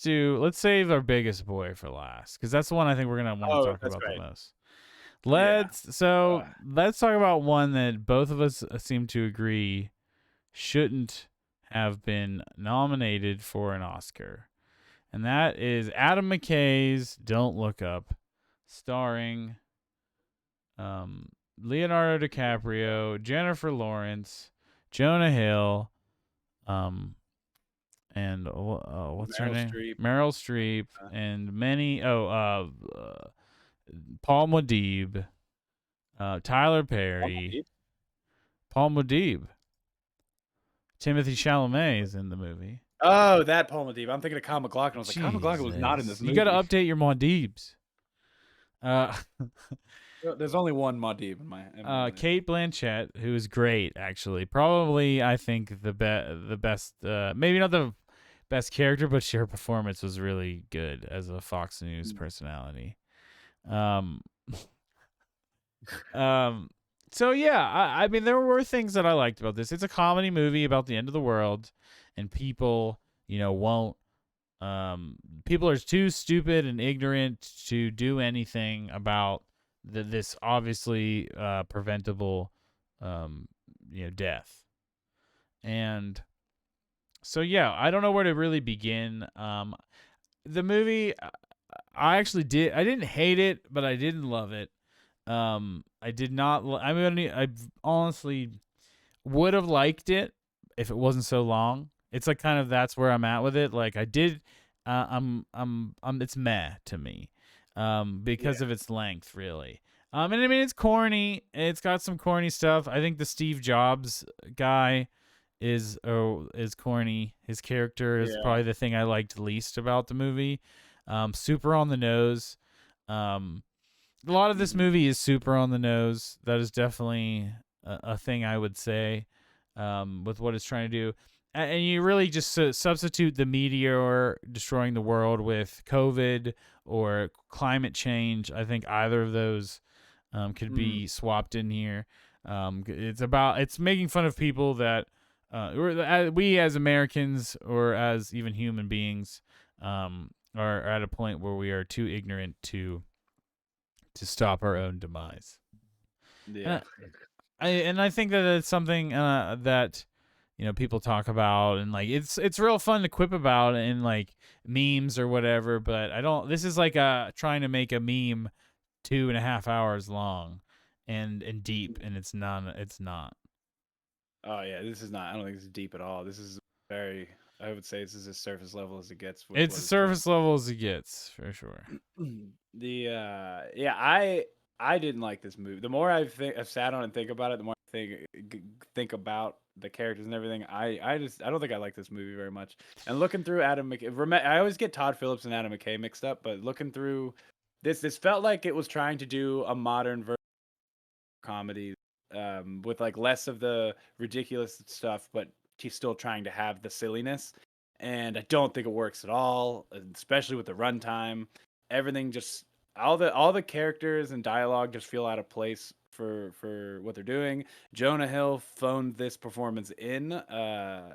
save our biggest boy for last because that's the one I think we're gonna want to Oh, talk that's about the right. most. Yeah. Uh, Let's talk about one that both of us seem to agree shouldn't have been nominated for an Oscar, and that is Adam McKay's "Don't Look Up," starring Leonardo DiCaprio, Jennifer Lawrence, Jonah Hill, um, and what's her Meryl name? Streep. Meryl Streep, Uh, and many Paul Muad'Dib, Tyler Perry, Almost. Paul Muad'Dib, Timothy Chalamet is in the movie. Oh, that Paul Medivh. I'm thinking of Kyle MacLachlan. I was like, Kyle MacLachlan was not in Jesus, this you got to movie. update your Muad'Dibs. Uh, There's only one Medivh in my head. Kate Blanchett, who is great, actually. Probably, I think the best. Maybe not the best character, but her performance was really good as a Fox News Mm. personality. Um, um. So yeah, I mean, there were things that I liked about this. It's a comedy movie about the end of the world, and people, won't. People are too stupid and ignorant to do anything about this obviously preventable, um, death. And so yeah, I don't know where to really begin. The movie, I didn't hate it, but I didn't love it. I did not. I mean, I honestly would have liked it if it wasn't so long. It's like kind of that's where I'm at with it. Like I did, it's meh to me, because Yeah. of its length, really. And I mean it's corny. It's got some corny stuff. I think the Steve Jobs guy is corny. His character is Yeah. probably the thing I liked least about the movie. Super on the nose. Um, a lot of this Mhm. movie is super on the nose. That is definitely a thing I would say, with what it's trying to do. And you really just substitute the meteor destroying the world with COVID or climate change. I think either of those could Mm. be swapped in here. It's making fun of people that we as Americans or as even human beings are at a point where we are too ignorant to stop our own demise. Yeah. And I think that it's something that people talk about, and like it's real fun to quip about in like memes or whatever. But I don't. This is like trying to make a meme 2.5 hours long and deep, and it's not. It's not. Oh yeah, this is not. I don't think this is deep at all. This is very. I would say this is as surface level as it gets with It's what a it's trying. surface level as it gets for sure. The yeah, I didn't like this movie. The more I've sat on and think about it, the more I think about the characters and everything. I don't think I like this movie very much. And looking through Adam McKay, I always get Todd Phillips and Adam McKay mixed up, but looking through this felt like it was trying to do a modern version of comedy, with like less of the ridiculous stuff, but he's still trying to have the silliness. And I don't think it works at all, especially with the runtime. Everything just all the characters and dialogue just feel out of place for what they're doing. Jonah Hill phoned this performance in. Yeah,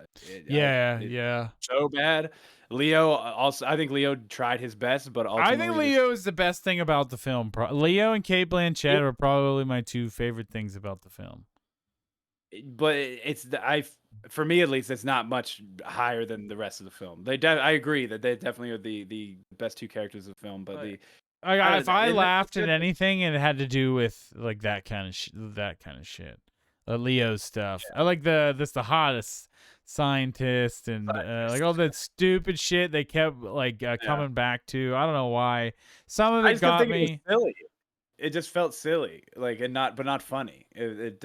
It's yeah. so bad. Leo also, I think Leo tried his best, but I think ultimately this. Leo is the best thing about the film. Leo and Kate Blanchett are probably my two favorite things about the film. But it's for me at least, it's not much higher than the rest of the film. I agree that they definitely are the best two characters of the film, but Like, I don't if know. I And laughed at anything, it had to do with like that kind of shit. Leo stuff. I like the hottest scientist and like all that stupid shit they kept like yeah, coming back to. I don't know why. Some of I it just kept got thinking it was me. silly. It just felt silly, like, and not funny. It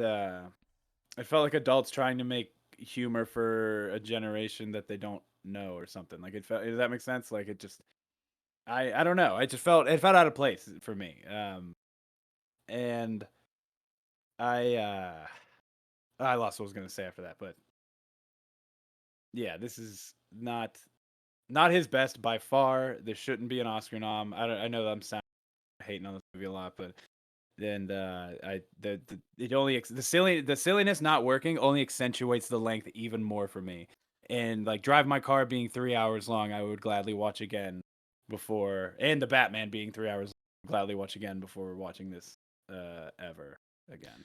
felt like adults trying to make humor for a generation that they don't know or something. Like it felt. Does that make sense? Like it just. I don't know. It felt out of place for me. And I I lost what I was gonna say after that, but yeah, this is not his best by far. This shouldn't be an Oscar nom. I know that I'm hating on this movie a lot, but then I the it only the silliness not working only accentuates the length even more for me. And like Drive My Car being 3 hours long, I would gladly watch again before, and the Batman being 3 hours long, gladly watch again before watching this ever again.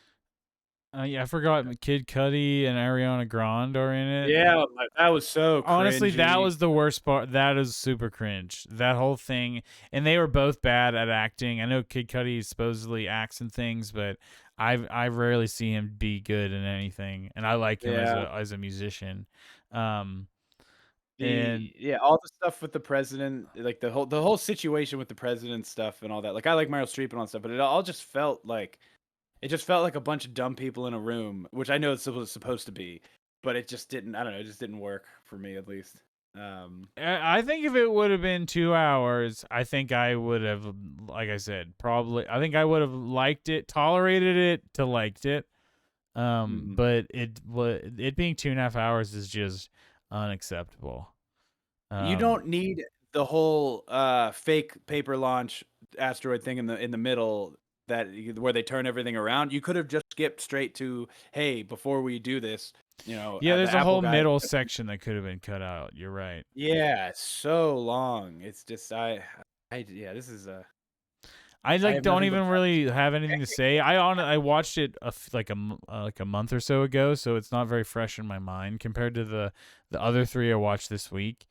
Yeah, I forgot Kid Cudi and Ariana Grande are in it. Yeah, that was so Honestly, that cringy. was the worst part. That is super cringe. That whole thing, and they were both bad at acting. I know Kid Cudi supposedly acts in things, but I rarely see him be good in anything, and I like him Yeah. as a musician. Um, and All the stuff with the president, like the whole situation with the president stuff and all that. Like I like Meryl Streep and all that stuff, but it just felt like a bunch of dumb people in a room, which I know it's supposed to be, but it just didn't. I don't know. It just didn't work for me, at least. I think if it would have been 2 hours, I think I would have, like I said, probably. I think I would have liked it, tolerated it, to liked it. Mhm. But it being 2.5 hours is just unacceptable. You don't need the whole fake paper launch asteroid thing in the middle where they turn everything around. You could have just skipped straight to, hey, before we do this, Yeah, the there's a Apple whole guy. middle section that could have been cut out. You're right. Yeah, it's so long. It's just yeah, this is I I like have don't nothing but even really have anything to say. I watched it like a month or so ago, so it's not very fresh in my mind compared to the other three I watched this week.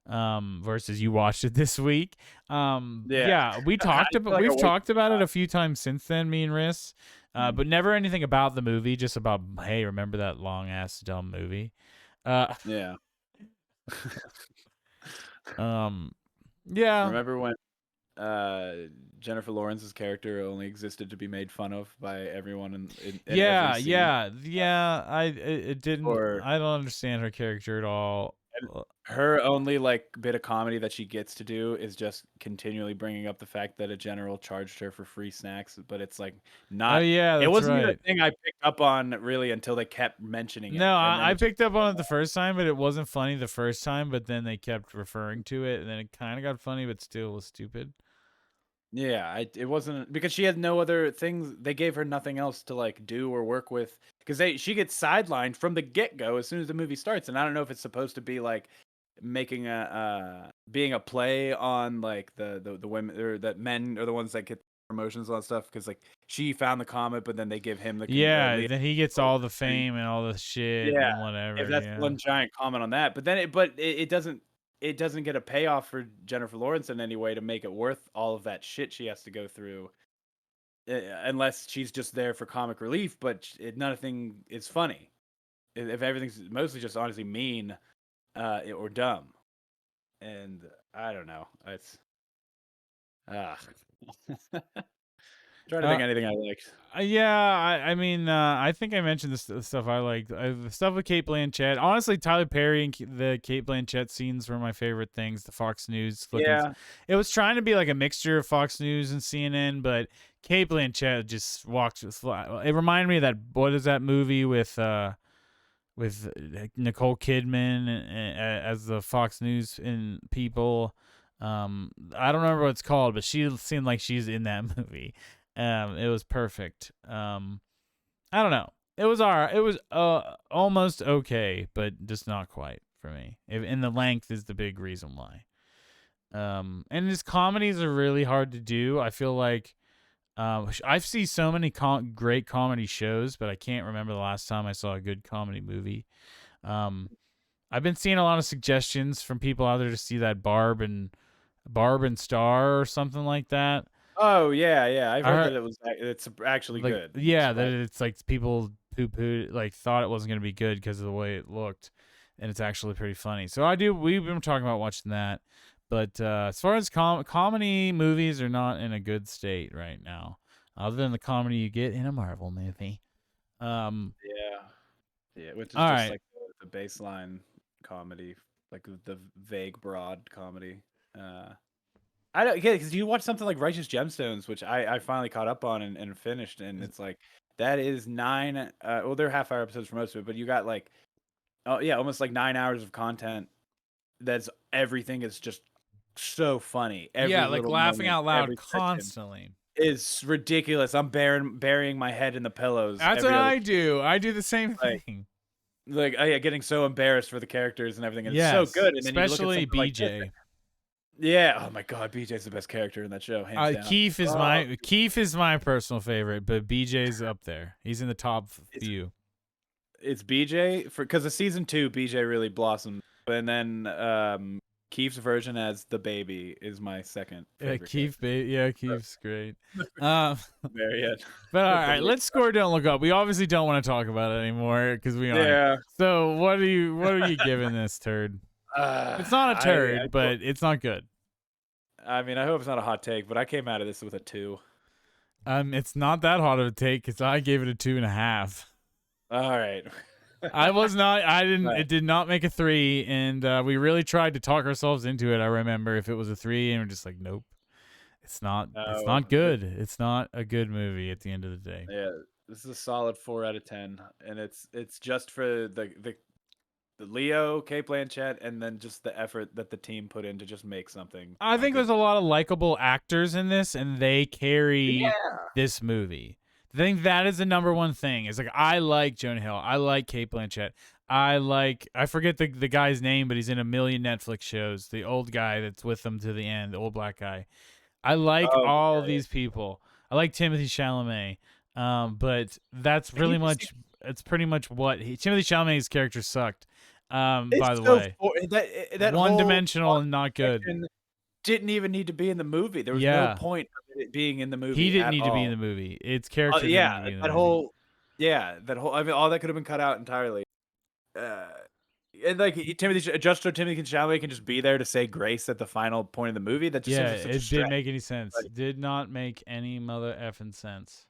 Versus you watched it this week. yeah. Yeah, I feel like I we've wasted talked about it time. a few times since then, me and Riss. Mhm. But never anything about the movie, just about, hey, remember that long ass dumb movie? Uh, Yeah. um, yeah, Remember when uh Jennifer Lawrence's character only existed to be made fun of by everyone in every yeah, scene? yeah, yeah. It didn't. Or I don't understand her character at all. and her only like bit of comedy that she gets to do is just continually bringing up the fact that a general charged her for free snacks, but it's like Oh not. yeah, It that's wasn't even right. a thing I picked up on really until they kept mentioning it, No, and then I it just. picked up on it the first time, but it wasn't funny the first time. But then they kept referring to it, and then it kind of got funny, but still was stupid. Yeah, it wasn't because she had no other things. They gave her nothing else to like do or work with because they she gets sidelined from the get go as soon as the movie starts. And I don't know if it's supposed to be like making a being a play on like the women or that men are the ones that get promotions and all that stuff because like she found the comet, but then they give him the Yeah, Leo. then he gets all the fame and all the shit Yeah, and if whatever. that's Yeah. one giant comment on that, but then it doesn't get a payoff for Jennifer Lawrence in any way to make it worth all of that shit she has to go through, unless she's just there for comic relief. But nothing is funny if everything's mostly just honestly mean or dumb. And I don't know, it's ah. Trying to Uh, think anything I liked. yeah, I mean, I think I mentioned the stuff I liked. The stuff with Kate Blanchett. Honestly, Tyler Perry and the Kate Blanchett scenes were my favorite things. The Fox News looking. Yeah. It was trying to be like a mixture of Fox News and CNN, but Kate Blanchett just walked. It reminded me of that. What is that movie with Nicole Kidman as the Fox News and people? I don't remember what it's called, but she seemed like she's in that movie. It was perfect. I don't know. It was alright. It was almost okay, but just not quite for me. And the length is the big reason why. And his comedies are really hard to do. I feel like I've seen so many great comedy shows, but I can't remember the last time I saw a good comedy movie. Um, I've been seeing a lot of suggestions from people out there to see that Barb and Star or something like that. Oh yeah, yeah. I've I heard heard that it's actually like good. I'm yeah that surprised. it's like people poo like thought it wasn't gonna be good because of the way it looked, and it's actually pretty funny. So we've been talking about watching that, but as far as comedy movies are not in a good state right now, other than the comedy you get in a Marvel movie. Yeah. Yeah, which is All just right. like the baseline comedy, like the vague, broad comedy. Uh, I don't yeah, because you watch something like Righteous Gemstones, which I finally caught up on and finished, and it's like that is nine. Well, they're half-hour episodes for most of it, but you got like oh yeah, almost like 9 hours of content. That's everything is just so funny. Every Yeah, like little laughing moment, out loud every second constantly. is ridiculous. I'm burying my head in the pillows That's what every other I do. I do the same like. thing. Like, oh yeah, getting so embarrassed for the characters and everything, and it's so Yes, good. And then you look at especially something like this, BJ. yeah. Oh my god, BJ's the best character in that show, hands down. Oh, Keith is my personal favorite, but BJ's up there. He's in the top it's few. it's BJ for because of season two, BJ really blossomed, and then Keith's version as the baby is my second favorite character. Keith's great. Um, Very end but all with the right, weird. let's score. Don't look up. We obviously don't want to talk about it anymore because we aren't. Yeah, So what are you giving this turd? It's not a I turd, but it's not good. I mean, I hope it's not a hot take, but I came out of this with a 2. It's not that hot of a take because I gave it a 2.5. All right. I was not. I didn't. Right. It did not make a 3, and we really tried to talk ourselves into it. I remember if it was a 3, and we're just like, nope, it's not. It's No, not good. It's not a good movie at the end of the day. yeah, this is a solid 4 out of 10, and it's just for the Leo, Kate Blanchett, and then just the effort that the team put in to just make something I a think good. there's a lot of likable actors in this, and they carry Yeah. this movie. I think that is the number one thing. It's like I like Jonah Hill. I like Kate Blanchett. I forget the guy's name, but he's in a million Netflix shows. The old guy that's with them to the end, the old black guy. I like Oh all yeah, these people. I like Timothy Chalamet. But that's yeah. really much. It's pretty much what Timothy Chalamet's character sucked. By It's the so way, that one whole dimensional plot and not good. section didn't even need to be in the movie. There was no Yeah, point of it being in the he movie didn't at need to be in all. the movie. Its character didn't Yeah, need to be in the that movie. whole yeah, that whole. I mean, all that could have been cut out entirely. Uh, and like Timothy Chalamet can just be there to say grace at the final point of the movie. That just seems Yeah, like such a it stretch. didn't make any sense. Like, Did not make any mother effing sense.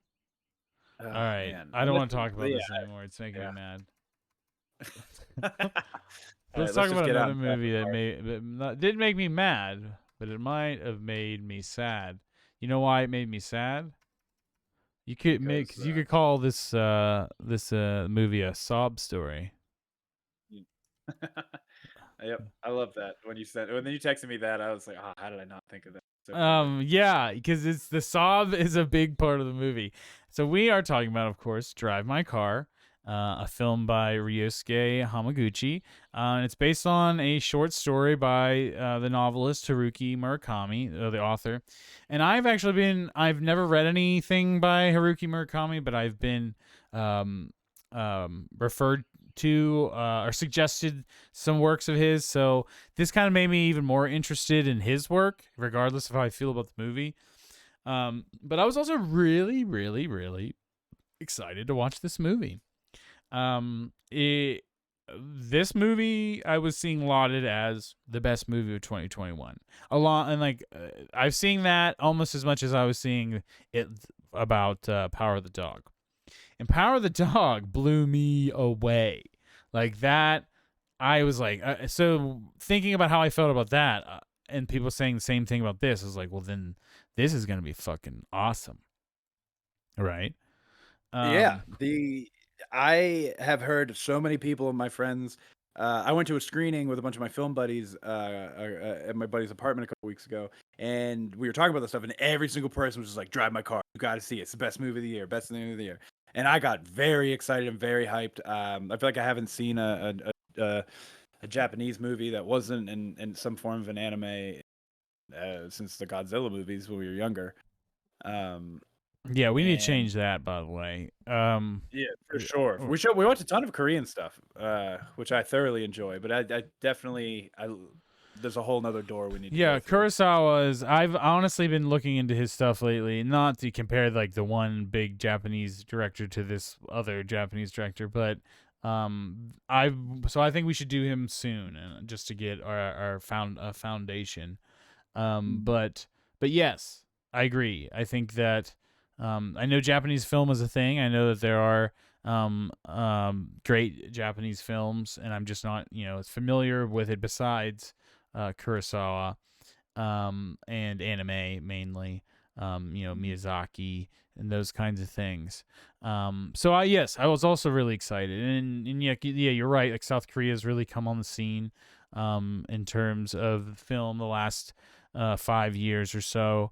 All oh right, man, I don't unless want to talk about yeah, this anymore. It's making me yeah. mad. All Let's right, talk let's just about get out another and rapid movie that fire. didn't make me mad, but it might have made me sad. You know why it made me sad? You could make Because cause you could call this movie a sob story. Yep, I love that. When you texted me that, I was like, how did I not think of that? So funny. Yeah, because it's the sob is a big part of the movie. So we are talking about, of course, Drive My Car, a film by Ryuske Hamaguchi. And it's based on a short story by the novelist Haruki Murakami, the author. And I've never read anything by Haruki Murakami, but I've been referred to or suggested some works of his. So this kind of made me even more interested in his work, regardless of how I feel about the movie. But I was also really, really, really excited to watch this movie. This movie I was seeing lauded as the best movie of 2021. A lot, and I've seen that almost as much as I was seeing it about Power of the Dog. And Power of the Dog blew me away. Like that, I was like, so thinking about how I felt about that, and people saying the same thing about this, I was like, well, then this is gonna be fucking awesome, right? Yeah, Um, I have heard so many people of my friends. I went to a screening with a bunch of my film buddies at my buddy's apartment a couple weeks ago, and we were talking about this stuff. And every single person was just like, "Drive My Car, you got to see it. It's the best movie of the year, best movie of the year." And I got very excited and very hyped. I feel like I haven't seen a Japanese movie that wasn't in some form of an anime since the Godzilla movies when we were younger. Um, yeah, we need to and change that, by the way. Yeah, for sure. We watched a ton of Korean stuff, which I thoroughly enjoy. But I definitely there's a whole nother door we need to go Yeah, through. Kurosawa is. I've honestly been looking into his stuff lately, not to compare like the one big Japanese director to this other Japanese director, but I think we should do him soon, just to get our foundation. Um, Mm. but but yes, I agree. I think that I know Japanese film is a thing. I know that there are great Japanese films, and I'm just not as familiar with it besides Kurosawa and anime mainly. Miyazaki and those kinds of things. So yes, I was also really excited, and yeah, you're right. Like South Korea's really come on the scene in terms of film the last 5 years or so.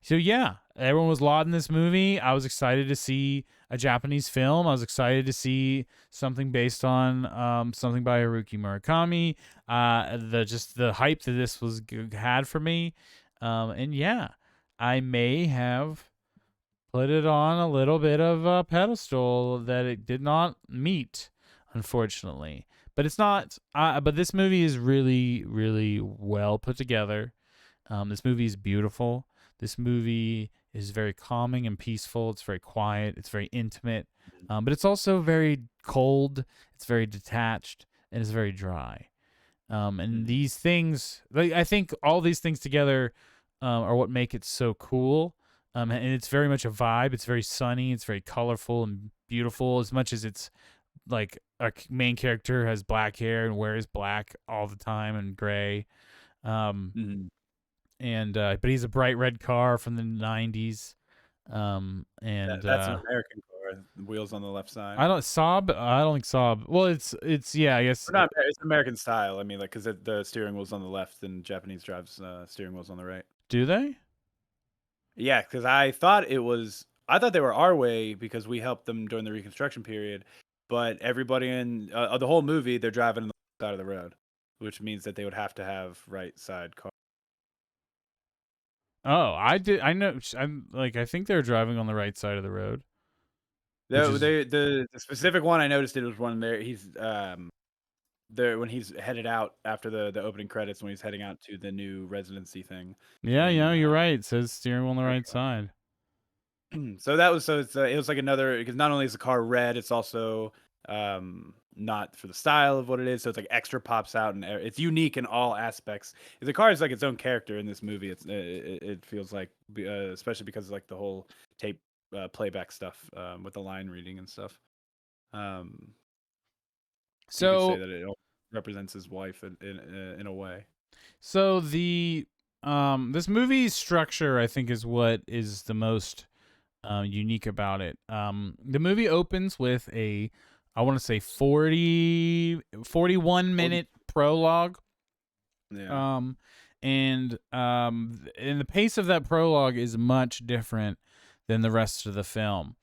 So yeah, everyone was lauding this movie. I was excited to see a Japanese film. I was excited to see something based on something by Haruki Murakami. The hype that this was had for me, and yeah, I may have put it on a little bit of a pedestal that it did not meet, unfortunately. But it's not. But this movie is really, really well put together. This movie is beautiful. This movie is very calming and peaceful. It's very quiet. It's very intimate. But it's also very cold. It's very detached, and it's very dry. And Mhm. these things, like I think, all these things together are what make it so cool. And it's very much a vibe. It's very sunny. It's very colorful and beautiful. As much as it's like a main character has black hair and wears black all the time and gray. Um, Mhm. and But he's a bright red car from the '90s. And That's an American car. The wheels on the left side. I don't Saab. I don't think Saab. Well, it's yeah. I guess Or not. It's American style. I mean, like, because the steering wheel's on the left and Japanese drives steering wheels on the right. do they? Yeah, because I thought they were our way because we helped them during the Reconstruction period, but everybody in the whole movie they're driving on the side of the road, which means that they would have to have right side car. Oh, I did. I know. I'm like. I think they're driving on the right side of the road, which is The specific one I noticed it was one there. He's there when he's headed out after the opening credits when he's heading out to the new residency thing yeah. in You're right. It says steering wheel on the right America. side. So it was like another because not only is the car red, it's also not for the style of what it is. So it's like extra pops out and it's unique in all aspects. The car is like its own character in this movie. It feels like especially because of like the whole tape playback stuff with the line reading and stuff. Um, you could say So that it represents his wife in a way. so the this movie's structure, I think, is what is the most unique about it. The movie opens with a I want to say 41-minute prologue. Yeah. Um, and the pace of that prologue is much different than the rest of the film.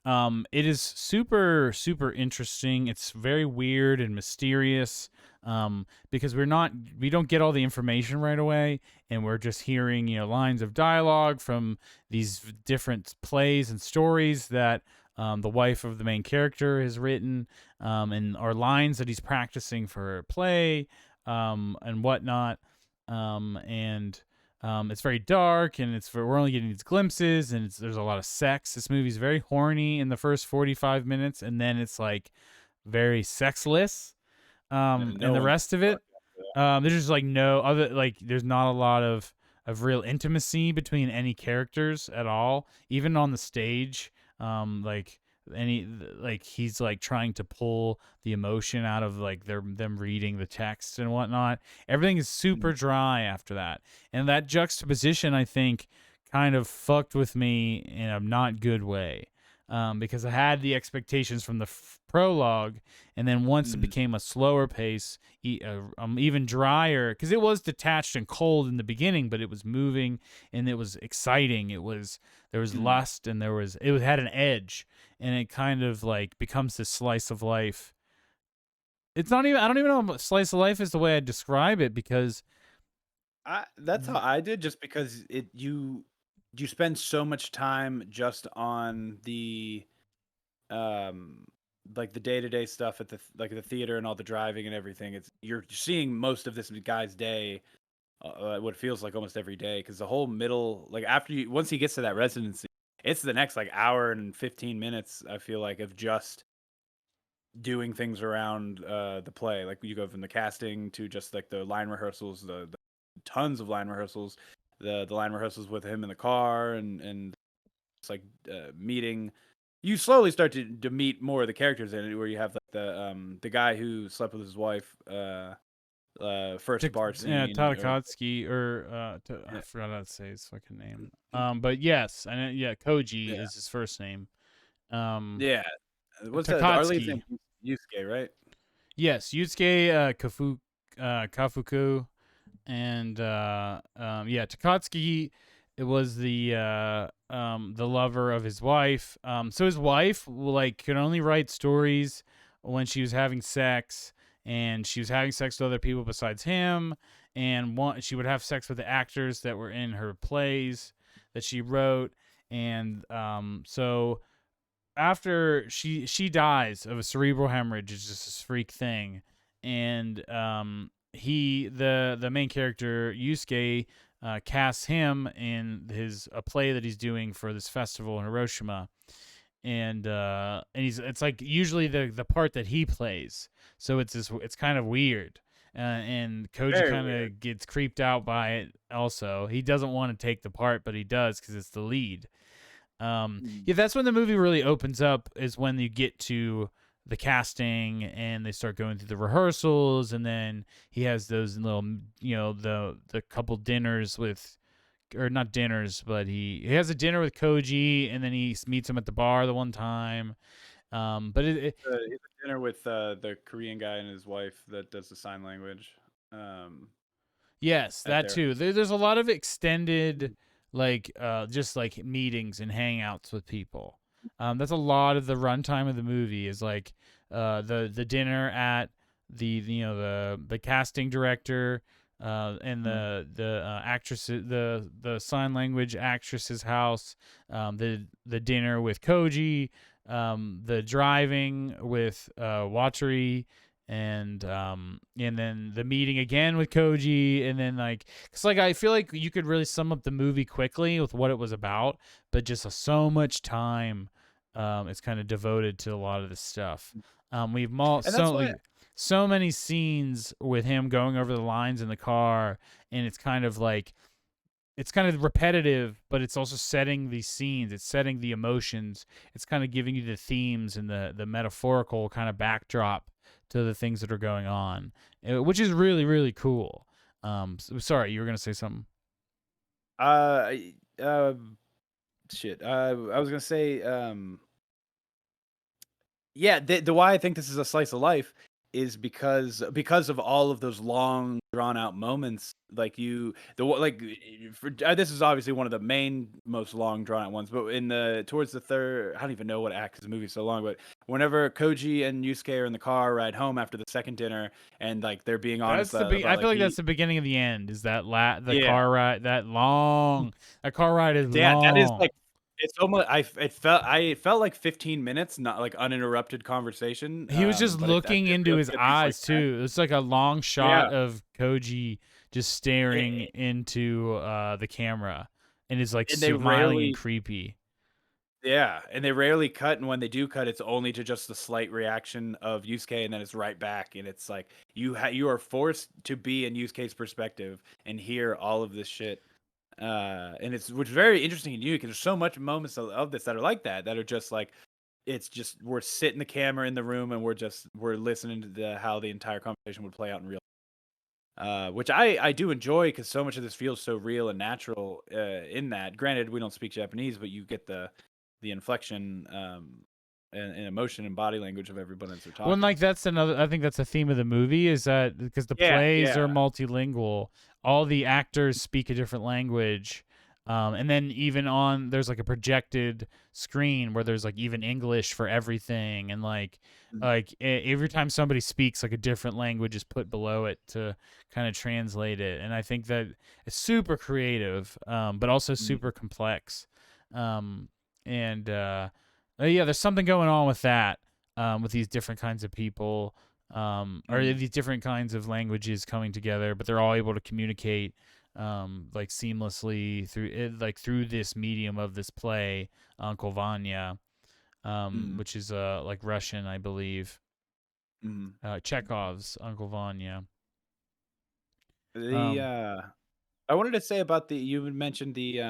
It is super, super interesting. It's very weird and mysterious. Because we don't get all the information right away, and we're just hearing, lines of dialogue from these different plays and stories that the wife of the main character has written, and are lines that he's practicing for a play, and whatnot. And It's very dark, and we're only getting these glimpses, and there's a lot of sex. This movie's very horny in the first 45 minutes, and then it's like very sexless. And And no the one rest of it, there's just like no other, like there's not a lot of real intimacy between any characters at all, even on the stage. Like any like he's like trying to pull the emotion out of like them reading the text and whatnot. Everything is super dry after that, and that juxtaposition, I think, kind of fucked with me in a not good way. Because I had the expectations from the prologue, and then once it became a slower pace, even drier, because it was detached and cold in the beginning, but it was moving and it was exciting. There was lust, and it had an edge, and it kind of like becomes this slice of life. It's not even I don't even know if slice of life is the way I describe it, because That's how I did, just because you spend so much time just on the um like the day-to-day stuff at the theater and all the driving and everything. You're seeing most of this guy's day, what feels like almost every day, because the whole middle, like once he gets to that residency, it's the next like hour and 15 minutes, I feel like, of just doing things around the play. Like you go from the casting to just like the line rehearsals, the tons of line rehearsals, the line rehearsals with him in the car, and it's like meeting. You slowly start to meet more of the characters in it, where you have like the guy who slept with his wife, first bar scene, or Tadakatsuki, or I forgot how to say his fucking name. But yes, and yeah, Koji yeah, is his first name. Um, yeah. What's that? Our lead's name, Takatsuki. Yusuke, right? Yes, Yusuke Kafuku, and yeah, Takatsuki. It was the lover of his wife. So his wife like could only write stories when she was having sex, and she was having sex with other people besides him. And she would have sex with the actors that were in her plays that she wrote. And so after she dies of a cerebral hemorrhage, it's just this freak thing. And the main character Yusuke casts him in a play that he's doing for this festival in Hiroshima. And it's like usually the part that he plays, so it's kind of weird. And Koji Very kind weird. of gets creeped out by it. Also, he doesn't want to take the part, but he does because it's the lead. Yeah, that's when the movie really opens up, is when you get to the casting and they start going through the rehearsals, and then he has those little, the couple dinners with, or not dinners, but he has a dinner with Koji, and then he meets him at the bar the one time. But He's at dinner with the Korean guy and his wife that does the sign language. Um, Yes, at that their too. There's a lot of extended, like, just like meetings and hangouts with people. That's a lot of the runtime of the movie, is like the dinner at the casting director, and the actress, the sign language actress's house, the dinner with Koji, the driving with Watari, and then the meeting again with Koji, and then like, cause like I feel like you could really sum up the movie quickly with what it was about, but just so much time, it's kind of devoted to a lot of this stuff. We've and that's why so many scenes with him going over the lines in the car, and it's kind of repetitive, but it's also setting these scenes. It's setting the emotions. It's kind of giving you the themes and the metaphorical kind of backdrop to the things that are going on, which is really, really cool. Sorry, you were gonna say something. uh shit. I was gonna say Yeah, the why I think this is a slice of life is because of all of those long drawn out moments. Like this is obviously one of the main most long drawn out ones, but in the towards the third, I don't even know what act because the movie's so long. But whenever Koji and Yusuke are in the car ride home after the second dinner, and like they're being honest I about feel like like that's the beginning of the end. Is that the yeah. car ride that car ride is Yeah, that is long. like it's almost it felt like 15 minutes, not like uninterrupted conversation, He was just I looking feel into like his at least like eyes 10. too. It's like a long shot Yeah. of Koji just staring A into the camera and is like and they smiling and rarely creepy. yeah, and they rarely cut, and when they do cut, it's only to just the slight reaction of Yusuke, and then it's right back, and it's like you are forced to be in Yusuke's perspective and hear all of this shit. And it's which is very interesting and unique, 'cause there's so much moments of this that are like that are just like it's just we're sitting the camera in the room and we're listening to how the entire conversation would play out in real which I do enjoy because so much of this feels so real and natural in that. Granted, we don't speak Japanese, but you get the inflection and emotion and body language of everybody as they're Well, and talking. like that's another. I think that's a theme of the movie is that because the Yeah, plays yeah. are multilingual, all the actors speak a different language, and then even there's like a projected screen where there's like even English for everything, and Mm, every time somebody speaks, like a different language is put below it to kind of translate it, and I think that it's super creative, but also mm, super complex, and yeah, there's something going on with that with these different kinds of people, or mm, these different kinds of languages coming together, but they're all able to communicate like seamlessly through it, like through this medium of this play, Uncle Vanya, mm, which is like Russian, I believe. mm. Chekhov's Uncle Vanya. The Um, I wanted to say about the you had mentioned the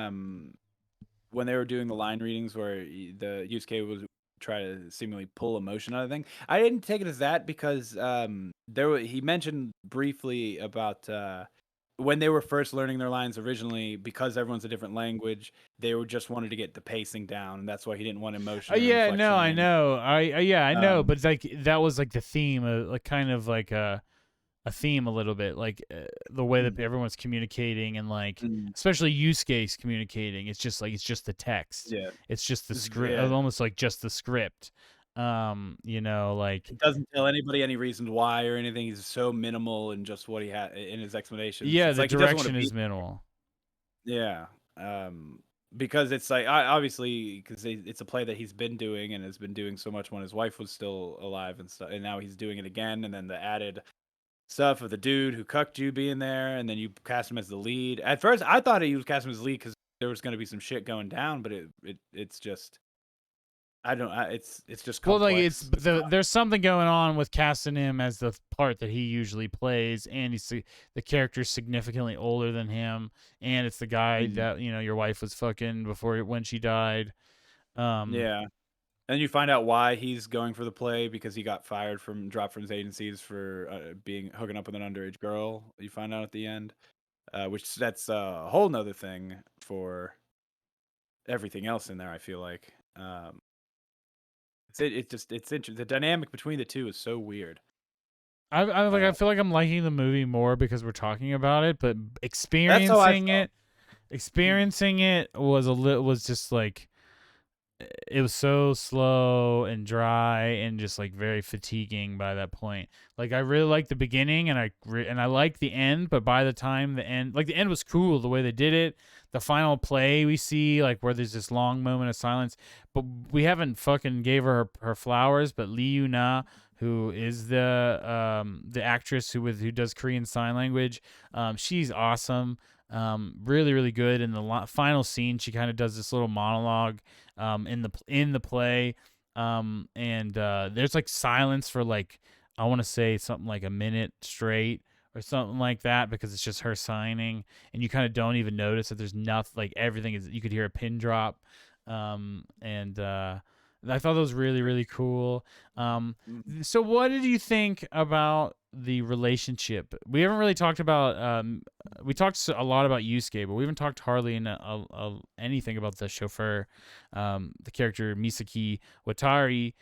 when they were doing the line readings where the Yusuke was try to seemingly pull emotion out of the thing. I didn't take it as that because he mentioned briefly about when they were first learning their lines originally because everyone's a different language, they were just wanted to get the pacing down, and that's why he didn't want emotion or yeah, no, inflection or I anything. know, yeah, I know, Um, but like that was like the theme, like kind of like a theme a little bit, like the way that mm, everyone's communicating and like mm, especially Yusuke's communicating. It's just like it's just the text. yeah, It's just the script, yeah. almost like just the script. Like It doesn't tell anybody any reasons why or anything. He's so minimal in just what he had in his explanations. yeah, It's the like he doesn't want to direction be is minimal. yeah. Because it's like obviously because it's a play that he's been doing and has been doing so much when his wife was still alive and stuff, and now he's doing it again. And then the added stuff of the dude who cucked you being there, and then you cast him as the lead. At first, I thought he was cast him as the lead because there was going to be some shit going down, but it's just I don't. It's just Well, like complex. It's not. there's something going on with casting him as the part that he usually plays, and the character's significantly older than him, and it's the guy Mm, that your wife was fucking before when she died. Um, yeah. And you find out why he's going for the play because he got dropped from his agencies for being hooking up with an underage girl. You find out at the end, which that's a whole nother thing for everything else in there. I feel like it's interesting. The dynamic between the two is so weird. I Uh, feel like I'm liking the movie more because we're talking about it, but that's how I felt. experiencing it was just like it was so slow and dry and just like very fatiguing by that point. Like I really liked the beginning and I liked the end, but by the time the end was cool the way they did it. The final play we see like where there's this long moment of silence, but we haven't fucking gave her flowers. But Lee Yu-na, who is the actress who does Korean Sign Language, she's awesome. Really really good. In the final scene, she kind of does this little monologue in the play, and there's like silence for like I want to say something like a minute straight or something like that because it's just her signing, and you kind of don't even notice that there's nothing, like everything is, you could hear a pin drop, and I thought that was really really cool. Mm. So what did you think about the relationship? We haven't really talked about we talked a lot about Yusuke, but we haven't talked hardly anything about the chauffeur, the character Misaki Watari.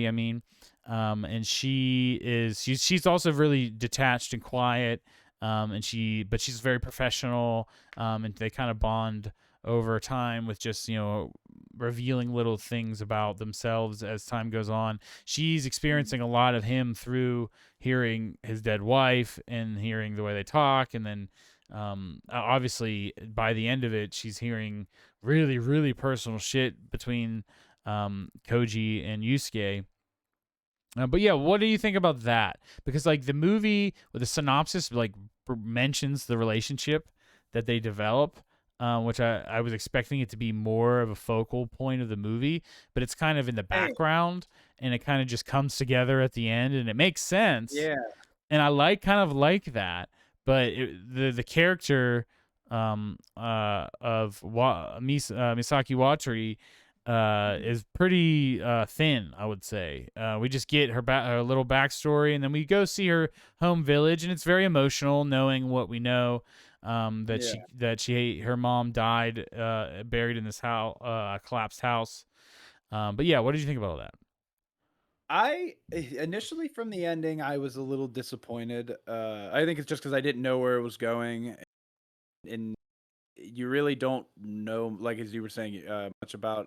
I mean, and she's also really detached and quiet, but she's very professional, and they kind of bond over time with just revealing little things about themselves as time goes on. She's experiencing a lot of him through hearing his dead wife and hearing the way they talk, and then obviously by the end of it, she's hearing really, really personal shit between Koji and Yusuke. But yeah, what do you think about that? Because like the movie with the synopsis like mentions the relationship that they develop, which I was expecting it to be more of a focal point of the movie, but it's kind of in the Hey, background, and it kind of just comes together at the end, and it makes sense, yeah. and I like that, but the character of Misaki Watari is pretty thin, I would say. We just get her little backstory, and then we go see her home village, and it's very emotional knowing what we know. Yeah. Her mom died, buried in this house, collapsed house. But yeah, what did you think about that? I initially from the ending, I was a little disappointed. I think it's just because I didn't know where it was going, and you really don't know, like as you were saying, much about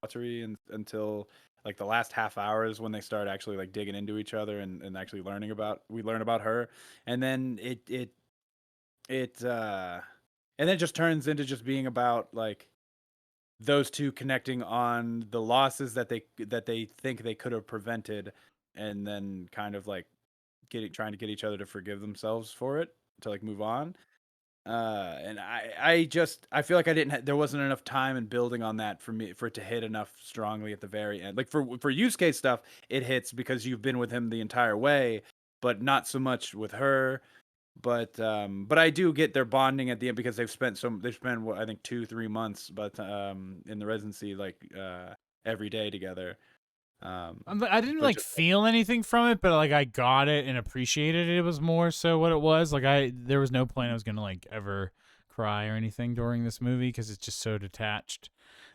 Watari until like the last half hours when they start actually like digging into each other and actually we learn about her, and then it and then it just turns into just being about like those two connecting on the losses that they think they could have prevented, and then kind of like trying to get each other to forgive themselves for it, to like move on. And I feel like there wasn't enough time and building on that for me for it to hit enough strongly at the very end. Like for Yusuke stuff, it hits because you've been with him the entire way, but not so much with her. But I do get their bonding at the end because they've spent what I think 2-3 months, but in the residency like every day together. I didn't But like just feel anything from it, but like I got it and appreciated it. It was more so what it was. Like there was no point I was gonna like ever cry or anything during this movie because it's just so detached.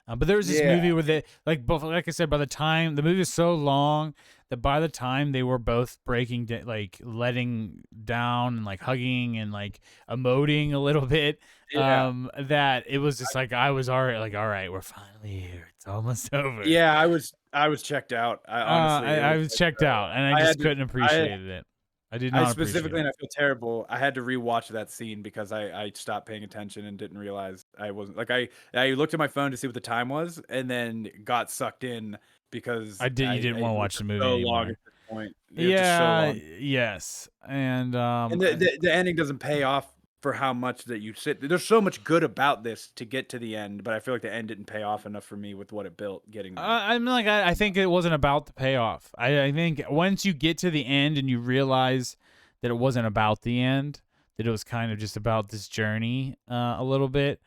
But there was this yeah, movie where they like I said, by the time the movie is so long that by the time they were both like letting down and like hugging and like emoting a little bit, yeah. that it was just like I was already like, all right, we're finally here. It's almost over. Yeah, I was checked out. I honestly, it I was was like checked out, and I I just had to couldn't appreciate it. I did I not appreciate specifically, it. and I feel terrible, I had to rewatch that scene because I stopped paying attention and didn't realize I wasn't like I looked at my phone to see what the time was and then got sucked in because You didn't want it to was watch the just movie so long anymore. at this point. It was just so Yeah, long. yes, and And the ending doesn't pay off for how much that you sit. There's so much good about this to get to the end, but I feel like the end didn't pay off enough for me with what it built getting there. I'm like I think it wasn't about the payoff. I think once you get to the end and you realize that it wasn't about the end, that it was kind of just about this journey a little bit.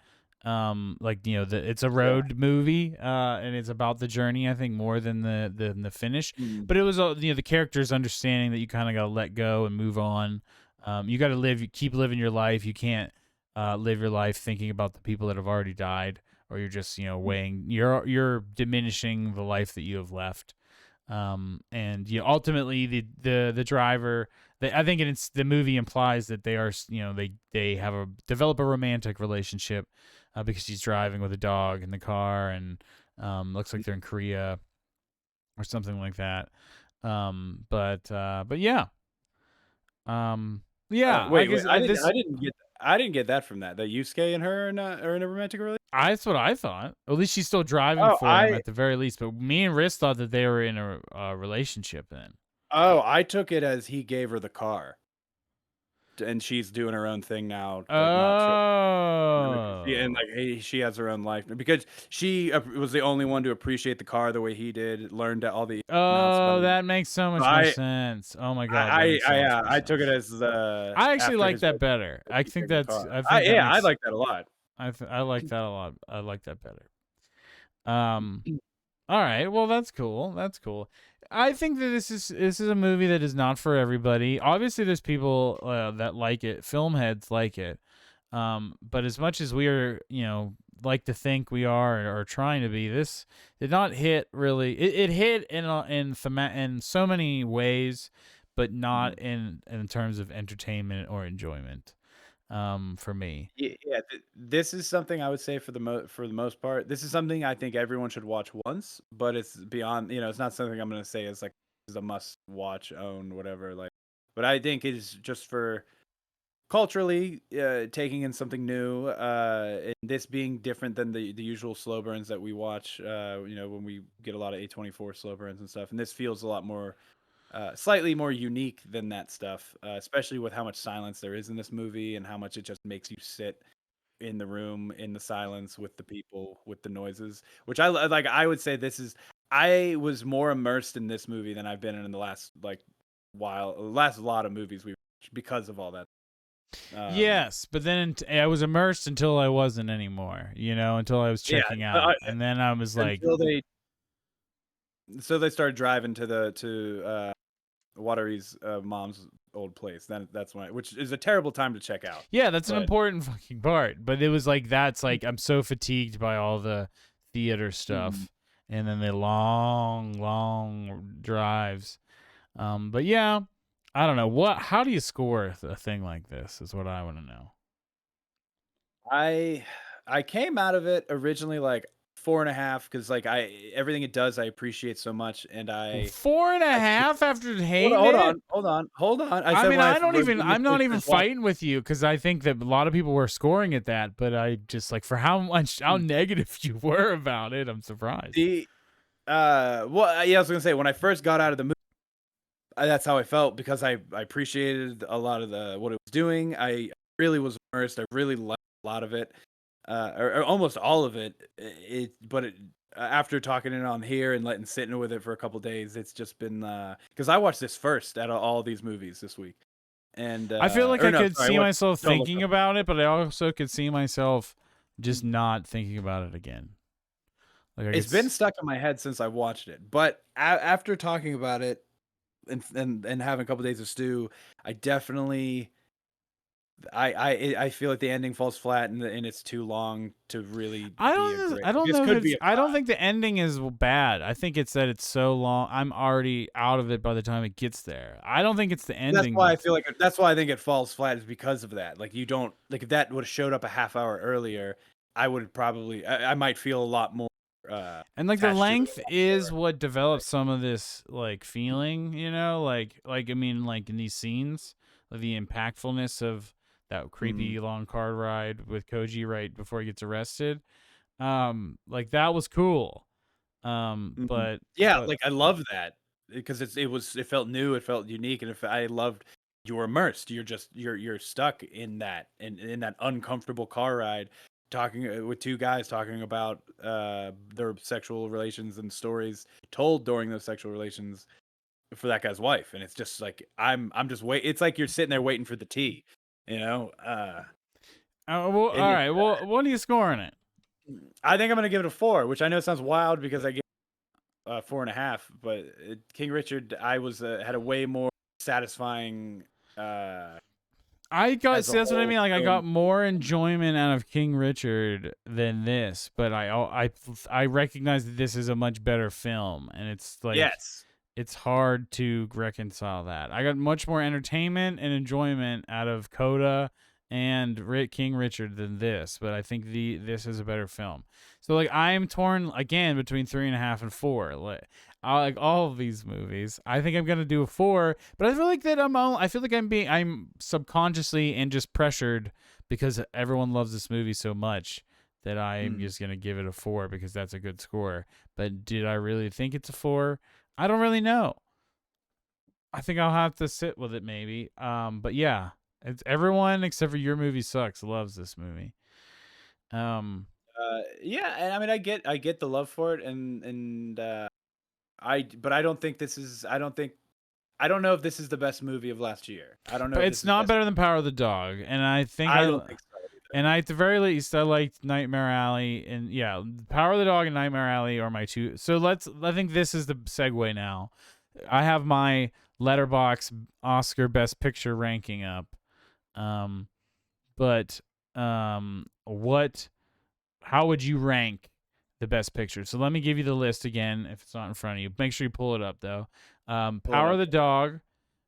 Like it's a Yeah. road movie, and it's about the journey. I think more than the finish. Mm. But it was the characters understanding that you kind of got to let go and move on. You got to keep living your life. You can't live your life thinking about the people that have already died, or you're just weighing you're diminishing the life that you have left. And ultimately the driver, I think the movie implies that they are they have a develop a romantic relationship, because she's driving with a dog in the car, and looks like they're in Korea or something like that. But yeah. Yeah, I guess this I didn't get that from that. That Yusuke and her are in a romantic relationship. that's what I thought. At least she's still driving Oh, for him at the very least. But me and Riz thought that they were in a relationship then. I took it as he gave her the car, and she's doing her own thing now, like not and Oh. like she has her own life because she was the only one to appreciate the car the way he did. Learned all the ins and outs about Oh, it. that makes so So much more sense. Oh my god, that makes so much more I took it sense. as I actually after like his that wedding, better. that he gave her the car. I think that I makes like that a lot. I like that a lot. I like that better. Um all right. Well, that's cool. That's cool. I think that this is a movie that is not for everybody. Obviously there's people that like it. Film heads like it. But as much as we are, like to think we are or trying to be, this did not hit really. It hit in so many ways, but Mhm. not in terms of entertainment or enjoyment. For me. Yeah, this is something I would say for the most part. This is something I think everyone should watch once, but it's beyond. It's not something I'm gonna say is like is a must watch, own, whatever. Like, but I think it is just for culturally taking in something new. And this being different than the usual slow burns that we watch. When we get a lot of A24 slow burns and stuff, and this feels a lot more slightly more unique than that stuff, especially with how much silence there is in this movie and how much it just makes you sit in the room in the silence with the people with the noises. Which like. I would say this is. I was more immersed in this movie than I've been in the last last lot of movies we watched because of all that. Um, Yes, but then I was immersed until I wasn't anymore. Until I was yeah, checking out, and then I was like, until they started driving to Watery's mom's old place. Then that's when, which is a terrible time to check out. yeah, that's an But important fucking part. But it was like that's like I'm so fatigued by all the theater Mhm. stuff, and then the long, long drives. But yeah, I don't know what. How do you score a thing like this? Is what I want to know. I I came out of it originally like 4.5 because like I everything it does I appreciate so much, and Four and a I think half after hold on hating hold it. on hold on hold on. I I said mean, when I I'm initially not even first watched. fighting with you because I think that a lot of people were scoring at that, but I just like for how negative you were about it, I'm surprised. The well yeah, I was gonna say when I first got out of the movie, that's how I felt because I appreciated a lot of the what it was doing. I really was immersed. I really liked a lot of it, or almost all of it. After talking it on here and letting sitting with it for a couple days, it's just been because I watched this first out of all these movies this week, and I feel like or I no, could sorry, see what? myself Don't look thinking up. about it, but I also could see myself just Mhm. not thinking about it again. Like I could. It's been stuck in my head since I watched it, but after talking about it and having a couple days of stew, I definitely I feel like the ending falls flat and it's too long to really be a great. I don't This know if could be it's. a I don't 5. think the ending is bad. I think it's that it's so long. I'm already out of it by the time it gets there. I don't think it's the That's ending why I that's. feel like that's why I think it falls flat is because of that. Like you don't like if that would have showed up a half hour earlier, I would probably I might feel a lot more And like the attached to it length a lot is more. what develops some of this like feeling, like I mean like in these scenes, like the impactfulness of that Mhm, creepy long car ride with Koji right before he gets arrested. Like that was cool. mhm. But Yeah, but like I love that because it felt new, it felt unique, and if I loved you're immersed. You're just you're stuck in that in that uncomfortable car ride, talking with two guys talking about their sexual relations and stories told during those sexual relations for that guy's wife, and it's just like I'm just wait. It's like you're sitting there waiting for the tea, you know. well, And all right. Well, what are you scoring it? I think I'm gonna give it a 4, which I know sounds wild because I give 4.5, but King Richard I was had a way more satisfying uh I got as a see that's what I whole mean. Like I film. got more enjoyment out of King Richard than this, but I recognize that this is a much better film, and it's like Yes. it's hard to reconcile that. I got much more entertainment and enjoyment out of Coda and King Richard than this, but I think this is a better film. So like I'm torn again between 3.5 and 4. Like all of these movies, I think I'm gonna do a 4, but I feel like that I feel like I'm subconsciously and just pressured because everyone loves this movie so much that I'm Mm. just gonna give it a 4 because that's a good score. But did I really think it's a 4? I don't really know. I think I'll have to sit with it maybe. But yeah, it's everyone except for your movie sucks loves this movie. Um, Yeah, and I mean I get the love for it and but I don't think this is I don't know if this is the best movie of last year. I don't know but if it's this is not best. better than Power of the Dog, and I think I don't think so either. and I at the very least I liked Nightmare Alley, and yeah, Power of the Dog and Nightmare Alley are my two. So I think this is the segue now. I have my Letterbox Oscar Best Picture ranking up. Um, but how would you rank the best picture? So let me give you the list again if it's not in front of you. Make sure you pull it up though. Pull it Power up. of the Dog,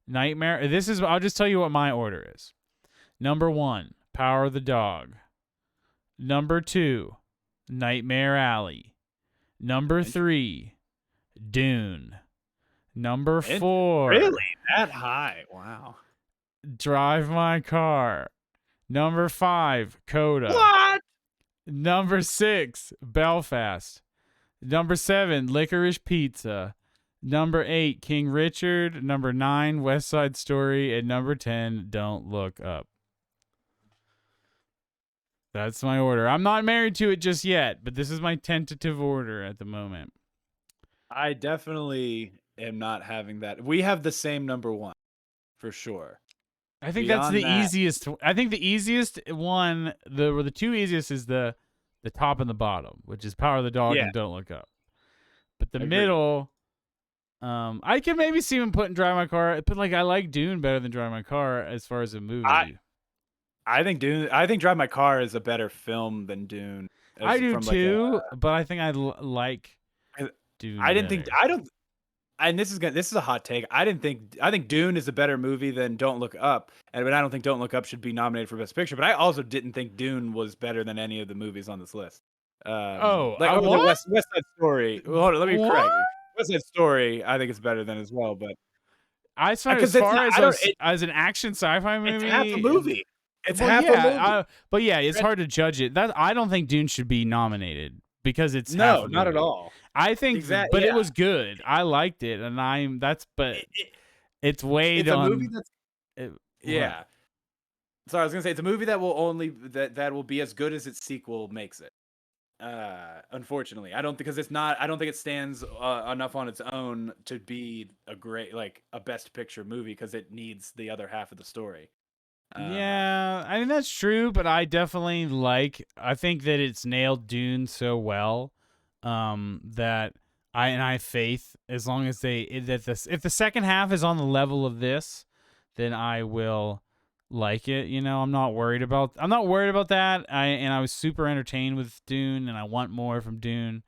Nightmare. I'll just tell you what my order is. Number 1, Power of the Dog. Number 2, Nightmare Alley. Number 3, Dune. Number 4, Really? That high? Wow. Drive My Car. Number 5, CODA. What? Number 6, Belfast. Number 7, Licorice Pizza. Number 8, King Richard. Number 9, West Side Story. And number 10, Don't Look Up. That's my order. I'm not married to it just yet, but this is my tentative order at the moment. I definitely am not having that. We have the same number 1 for sure. I think Beyond that's the that- easiest. I think the easiest one, the two easiest is the top and the bottom, which is Power of the Dog Yeah. and Don't Look Up. But the Agreed. middle, I can maybe see him putting Drive My Car, but like I like Dune better than Drive My Car as far as a movie. I think Drive My Car is a better film than Dune. I do too, but I think I like Dune. And this is a hot take. I think Dune is a better movie than Don't Look Up, but I don't think Don't Look Up should be nominated for Best Picture. But I also didn't think Dune was better than any of the movies on this list. What? West Side Story. Well, hold on, let me correct. West Side Story, I think it's better than as well. But I find as far as an action sci-fi movie, it's half a movie. It's well, half a movie. But yeah, it's hard to judge it. I don't think Dune should be nominated because it's no, not at all. I think, but it was good. I liked it, and it's weighed it's on. A movie that's, yeah. Sorry, I was gonna say it's a movie that will that will be as good as its sequel makes it. Unfortunately, I don't think it stands enough on its own to be a great a Best Picture movie because it needs the other half of the story. Yeah, I mean that's true, but I definitely I think that it's nailed Dune so well, that I have faith as long as if the second half is on the level of this, then I will like it. You know, I'm not worried about that. I was super entertained with Dune, and I want more from Dune.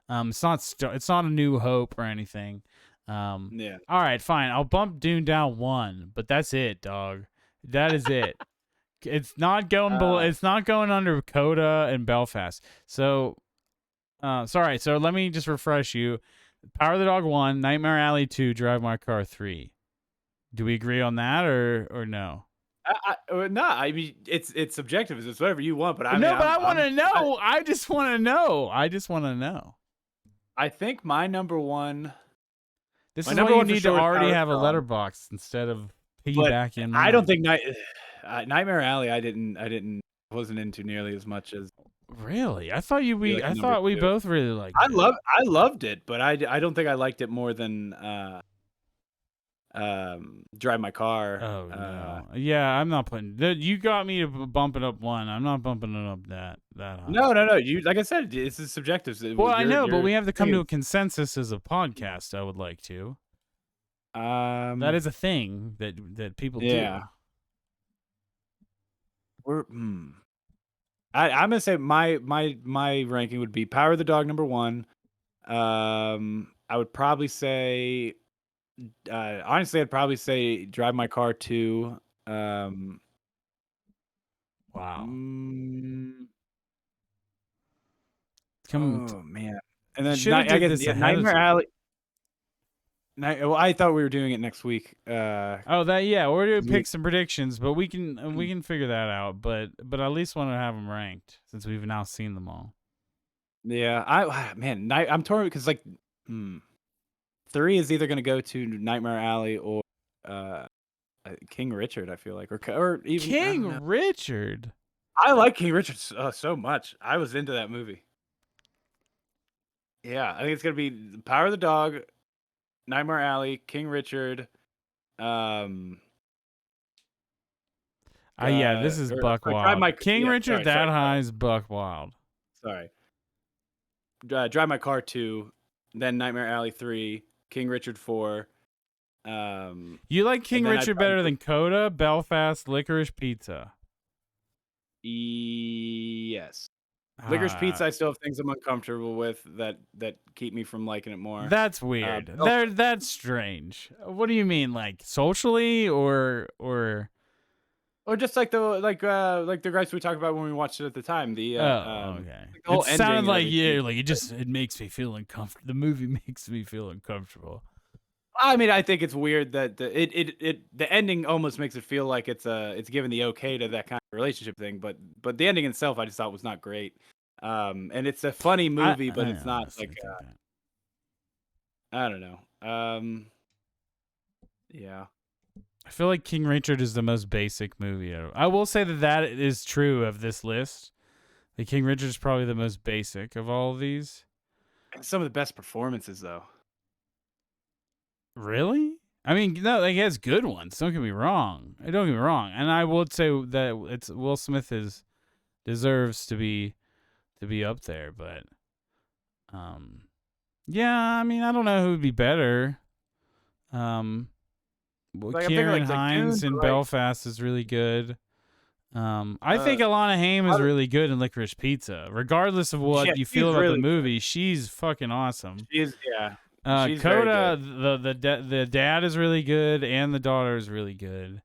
It's not a New Hope or anything. Yeah. All right, fine. I'll bump Dune down 1, but that's it, dog. That is it. It's not going below. It's not going under CODA and Belfast. So, sorry. So let me just refresh you. Power of the Dog 1, Nightmare Alley 2, Drive My Car 3. Do we agree on that or no? No, I mean it's subjective. It's whatever you want, but I want to know. I just want to know. I think my number 1. This is why you need to already have a letterbox instead of piggybacking. I don't think Nightmare Alley. I wasn't into nearly as much as. Really, I thought we both really liked. I loved it, but I don't think I liked it more than Drive My Car. Oh no, yeah, I'm not putting. You got me to bump it up 1. I'm not bumping it up that high. No. You like I said, it's subjective. Well, I know, but we have to come to a consensus as a podcast. I would like to. That is a thing that people do. I'm gonna say my ranking would be Power of the Dog number 1. I would probably say, honestly, I'd probably say Drive My Car 2. Wow. Oh man, and then I guess Nightmare Alley. Well, I thought we were doing it next week. We're doing picks and predictions, but we can figure that out. But I at least want to have them ranked since we've now seen them all. Yeah, I'm torn because 3 is either going to go to Nightmare Alley or King Richard. I feel like, or even King Richard. I like King Richard so much. I was into that movie. Yeah, I think it's going to be Power of the Dog, Nightmare Alley, King Richard. This is buck wild. King Richard that high is buck wild. Sorry. Drive My Car 2, then Nightmare Alley 3, King Richard 4. You like King Richard better than CODA, Belfast, Licorice Pizza? Yes. Licorice Ah, Pizza, I still have things I'm uncomfortable with that keep me from liking it more. that's weird. Belf That's strange. What do you mean, like socially or? or just like the gripes we talked about when we watched it at the time, Oh, okay. like the It whole sounded ending and like everything. it makes me feel uncomfortable. The movie makes me feel uncomfortable. I mean, I think it's weird that the ending almost makes it feel like it's given the okay to that kind of relationship thing, but the ending itself I just thought was not great. And it's a funny movie, but I it's not honestly think that. I don't know. Yeah. I feel like King Richard is the most basic movie ever. I will say that that is true of this list. The King Richard is probably the most basic of all of these. And some of the best performances though. Really? I mean, no, like, he has good ones. Don't get me wrong. Don't get me wrong. And I would say that it's Will Smith deserves to be up there, but um, yeah. I mean, I don't know who would be better. Um, well, Like I'm thinking Kieran like Dune, Hines in but like Belfast is really good. I uh think Alana Haim is Other really good in Licorice Pizza. Regardless of yeah, what you feel she's about the really good. movie, she's fucking awesome. She's yeah. She's very good. Coda, the dad is really good, and the daughter is really good.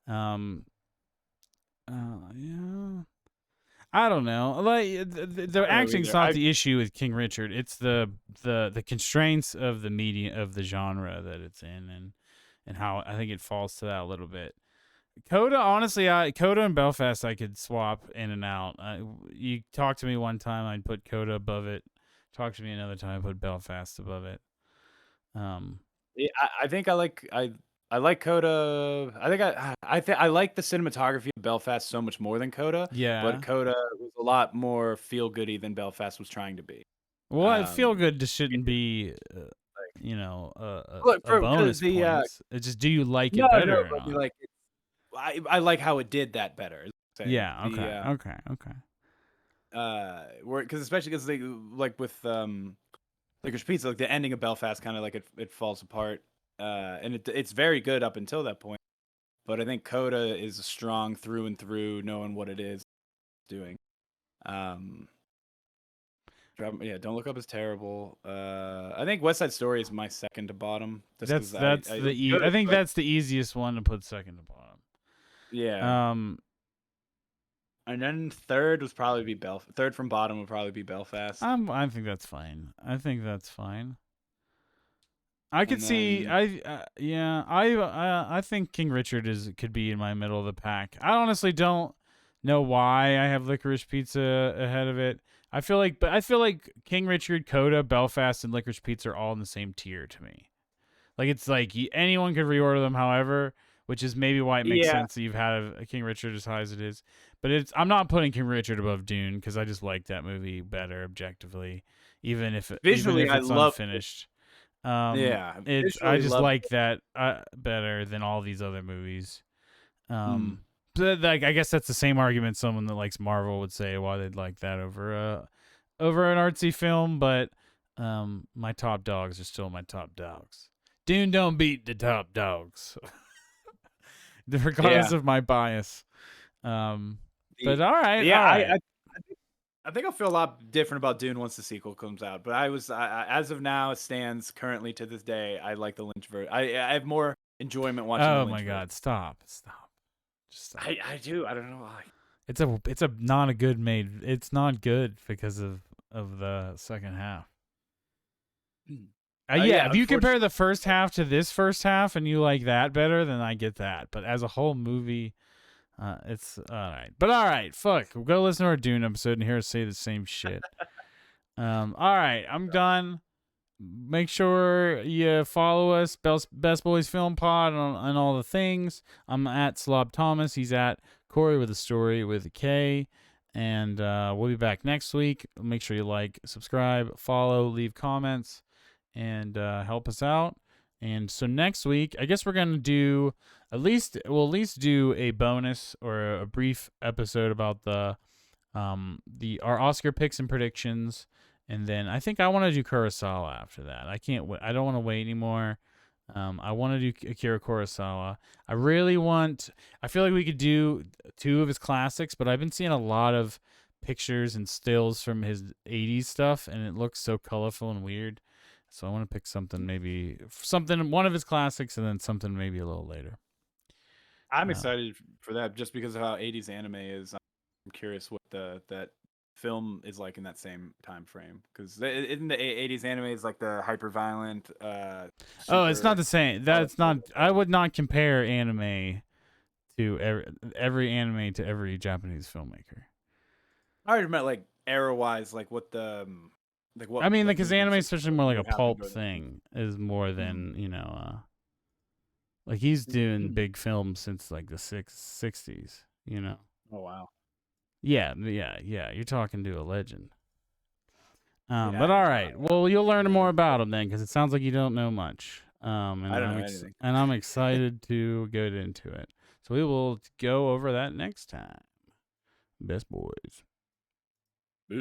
Um, yeah, I don't know. Like the I don't know acting's either. not I the issue with King Richard. It's the constraints of the media of the genre that it's in, and how I think it falls to that a little bit. Coda, honestly, Coda and Belfast, I could swap in and out. You talk to me one time, I'd put Coda above it. Talk to me another time, I'd put Belfast above it. Um, yeah, I think I like Coda. I like the cinematography of Belfast so much more than Coda, but yeah. Coda was a lot more feel goody than Belfast was trying to be. Well, I feel Um, good just shouldn't be, like look a for because bonus the points. It's just, do you like no it no, better or but not? like I like how it did that better. Is what I'm saying Yeah. Okay. Okay. Okay. where because especially because they like with Licorice Pizza, like the ending of Belfast, kind of like it falls apart, and it's very good up until that point. But I think Coda is strong through and through, knowing what it is doing. Um, yeah, Don't Look Up is terrible. I think West Side Story is my second to bottom, just because That's it the was good, I think but that's the easiest one to put second to bottom. yeah. Um, And then third was probably be Third from bottom would probably be Belfast, I think that's fine. I think that's fine. I could and see. then I think King Richard could be in my middle of the pack. I honestly don't know why I have Licorice Pizza ahead of it. I feel like King Richard, Coda, Belfast, and Licorice Pizza are all in the same tier to me. Like, it's like anyone could reorder them, however, which is maybe why it makes yeah, sense that you've had a King Richard as high as it is. But I'm not putting King Richard above Dune because I just like that movie better objectively, even visually if I it's love. unfinished. Yeah, It's I visually just love. like that better than all these other movies. Mm. But like, I guess that's the same argument someone that likes Marvel would say why they'd like that over an artsy film. But my top dogs are still my top dogs. Dune don't beat the top dogs, regardless Yeah. of my bias. Um, The but all right, yeah, all right. I think I'll feel a lot different about Dune once the sequel comes out. But as of now, it stands currently to this day. I like the Lynch version. I have more enjoyment watching the Oh Lynch my version. God, stop, just stop. I do. I don't know why. It's a not a good made. It's not good because of the second half. Yeah, Yeah, if you compare unfortunately. the first half to this first half and you like that better, then I get that. But as a whole movie, it's all right. But all right, fuck. Go listen to our Dune episode and hear us say the same shit. All right, I'm done. Make sure you follow us, Best Boys Film Pod, on all the things. I'm at Slob Thomas. He's at Kory with a story with a K. And we'll be back next week. Make sure you like, subscribe, follow, leave comments, and help us out. And so next week, I guess we're gonna do we'll at least do a bonus or a brief episode about the our Oscar picks and predictions, and then I think I want to do Kurosawa after that. I can't wait. I don't want to wait anymore. I want to do Akira Kurosawa. I feel like we could do two of his classics, but I've been seeing a lot of pictures and stills from his 80s stuff, and it looks so colorful and weird. So I want to pick one of his classics, and then something maybe a little later. I'm excited for that just because of how 80s anime is. I'm curious what that film is like in that same time frame, because in the 80s anime is like the hyper violent. Oh, it's not the same. That's not. I would not compare anime to every anime to every Japanese filmmaker. I already meant like era wise, like what the like what. I mean, like, like his anime, movies especially more like a would happen pulp during that thing, is more than like he's doing big films since like the 60s. Oh wow. Yeah. You're talking to a legend. Yeah, But all right. yeah. Well, you'll learn more about him then, because it sounds like you don't know much. And I don't know anything. And I'm excited to get into it. So we will go over that next time. Best boys. Yeah.